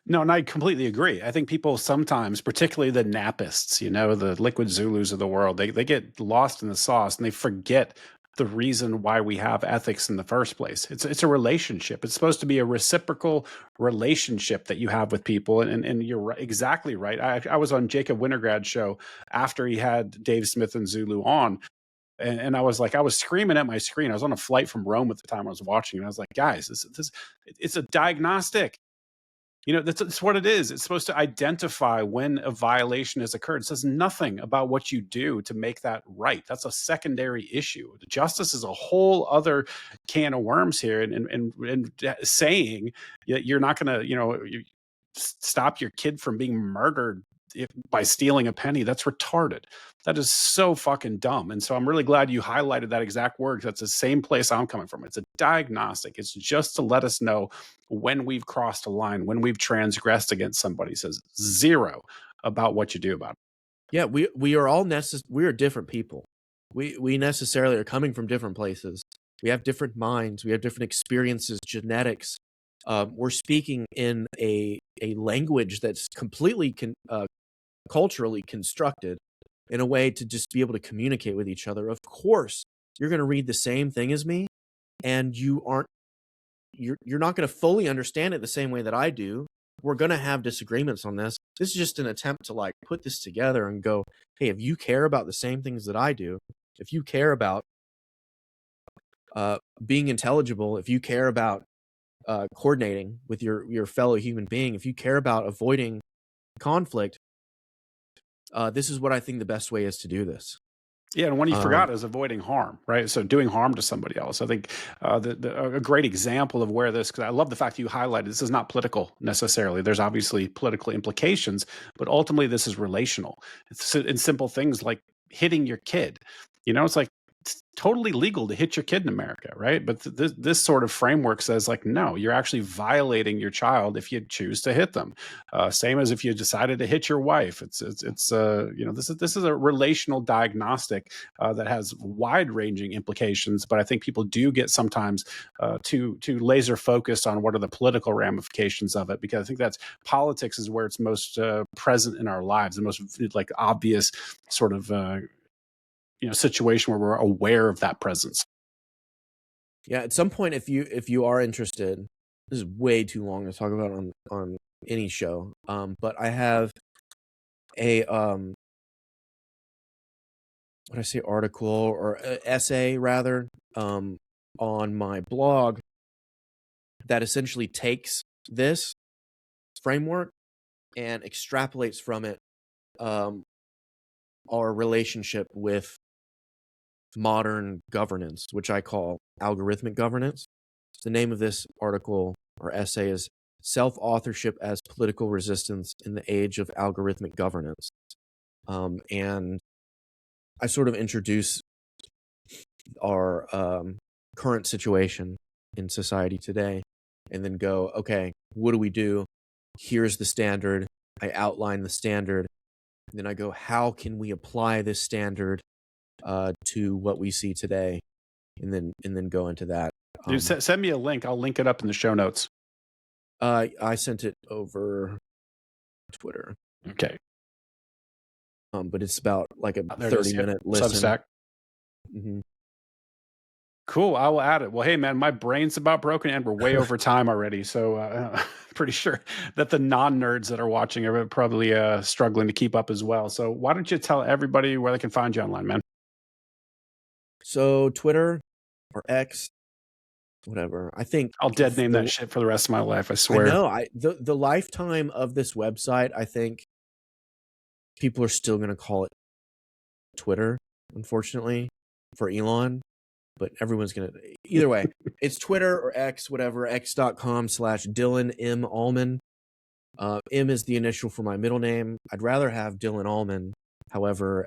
[SPEAKER 1] No, and I completely agree. I think people sometimes, particularly the napists, you know, the liquid Zulus of the world, they get lost in the sauce and they forget the reason why we have ethics in the first place. It's a relationship. It's supposed to be a reciprocal relationship that you have with people. And you're exactly right. I was on Jacob Wintergrad's show after he had Dave Smith and Zulu on. And I was like, I was screaming at my screen. I was on a flight from Rome at the time I was watching. And I was like, guys, it's a diagnostic. You know, that's what it is. It's supposed to identify when a violation has occurred. It says nothing about what you do to make that right. That's a secondary issue. Justice is a whole other can of worms here. And saying you're not going to, you know, stop your kid from being murdered by stealing a penny, that's retarded. That is so fucking dumb. And so I'm really glad you highlighted that exact word, because that's the same place I'm coming from. It's a diagnostic. It's just to let us know when we've crossed a line, when we've transgressed against somebody. It says zero about what you do about it.
[SPEAKER 2] Yeah, we are all we are different people. We necessarily are coming from different places. We have different minds. We have different experiences, genetics. We're speaking in a language that's completely culturally constructed in a way to just be able to communicate with each other. Of course, you're going to read the same thing as me, and you're not going to fully understand it the same way that I do. We're going to have disagreements on this. This is just an attempt to like put this together and go, hey, if you care about the same things that I do, if you care about being intelligible, if you care about coordinating with your fellow human being, if you care about avoiding conflict, this is what I think the best way is to do this.
[SPEAKER 1] Yeah, and one you forgot is avoiding harm, right? So doing harm to somebody else. I think a great example of where this, because I love the fact you highlighted, this is not political necessarily. There's obviously political implications, but ultimately this is relational. It's in simple things like hitting your kid. It's like, it's totally legal to hit your kid in America, right? But this sort of framework says like, no, you're actually violating your child if you choose to hit them. Same as if you decided to hit your wife. This is a relational diagnostic that has wide-ranging implications. But I think people do get sometimes too laser focused on what are the political ramifications of it, because I think that's politics is where it's most present in our lives, the most like obvious sort of situation where we're aware of that presence.
[SPEAKER 2] Yeah, at some point, if you are interested, this is way too long to talk about on any show. But I have a article or essay rather on my blog that essentially takes this framework and extrapolates from it our relationship with modern governance, which I call algorithmic governance. The name of this article or essay is Self-Authorship as Political Resistance in the Age of Algorithmic Governance. And I sort of introduce our current situation in society today and then go, okay, what do we do? Here's the standard. I outline the standard. And then I go, how can we apply this standard to what we see today, and then go into that.
[SPEAKER 1] Dude, send me a link. I'll link it up in the show notes.
[SPEAKER 2] I sent it over Twitter.
[SPEAKER 1] Okay.
[SPEAKER 2] But it's about like a 30-minute listen.
[SPEAKER 1] Substack.
[SPEAKER 2] Mm-hmm.
[SPEAKER 1] Cool. I will add it. Well, hey, man, my brain's about broken and we're way over time already. So pretty sure that the non-nerds that are watching are probably struggling to keep up as well. So why don't you tell everybody where they can find you online, man?
[SPEAKER 2] So Twitter or X, whatever. I think
[SPEAKER 1] I'll dead name that shit for the rest of my life. I swear.
[SPEAKER 2] I know. The lifetime of this website, I think people are still going to call it Twitter, unfortunately, for Elon. But everyone's going to, either way, it's Twitter or X, whatever, x.com/Dylan M. Allman. M is the initial for my middle name. I'd rather have Dylan Allman. However,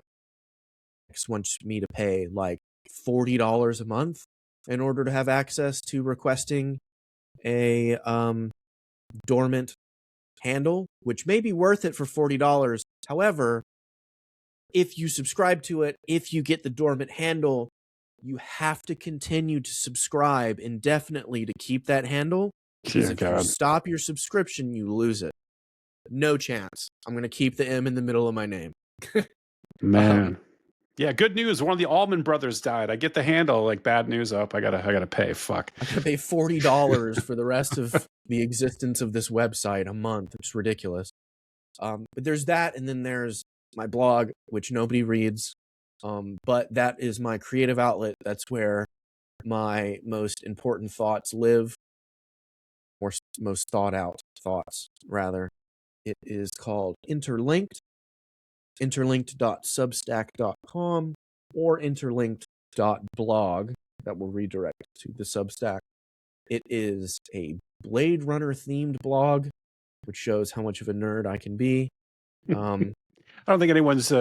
[SPEAKER 2] X wants me to pay like $40 a month in order to have access to requesting a dormant handle, which may be worth it for $40. However, if you subscribe to it, if you get the dormant handle, you have to continue to subscribe indefinitely to keep that handle. Because if you stop your subscription, you lose it. No chance. I'm going to keep the M in the middle of my name.
[SPEAKER 1] Man. Yeah, good news. One of the Allman brothers died. I get the handle. Like, bad news. I gotta pay. Fuck.
[SPEAKER 2] I gotta pay $40 for the rest of the existence of this website a month. It's ridiculous. But there's that, and then there's my blog, which nobody reads. But that is my creative outlet. That's where my most important thoughts live, or most thought out thoughts, rather. It is called Interlinked, interlinked.substack.com, or interlinked.blog. That will redirect to the Substack. It is a Blade Runner themed blog, which shows how much of a nerd I can be.
[SPEAKER 1] I don't think anyone's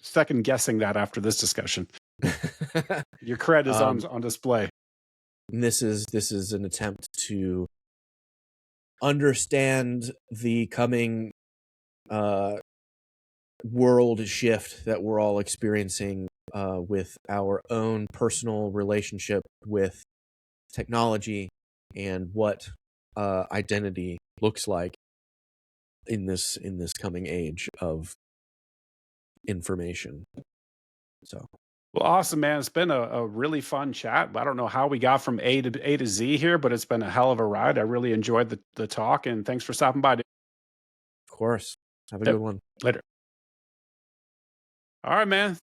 [SPEAKER 1] second guessing that after this discussion. Your cred is on display.
[SPEAKER 2] And this is an attempt to understand the coming world shift that we're all experiencing with our own personal relationship with technology and what identity looks like in this coming age of information. So,
[SPEAKER 1] Well, awesome, man. It's been a really fun chat. I don't know how we got from A to Z here, but it's been a hell of a ride. I really enjoyed the talk, and thanks for stopping by.
[SPEAKER 2] of course, have a
[SPEAKER 1] Yep.
[SPEAKER 2] good one.
[SPEAKER 1] Later. All right, man.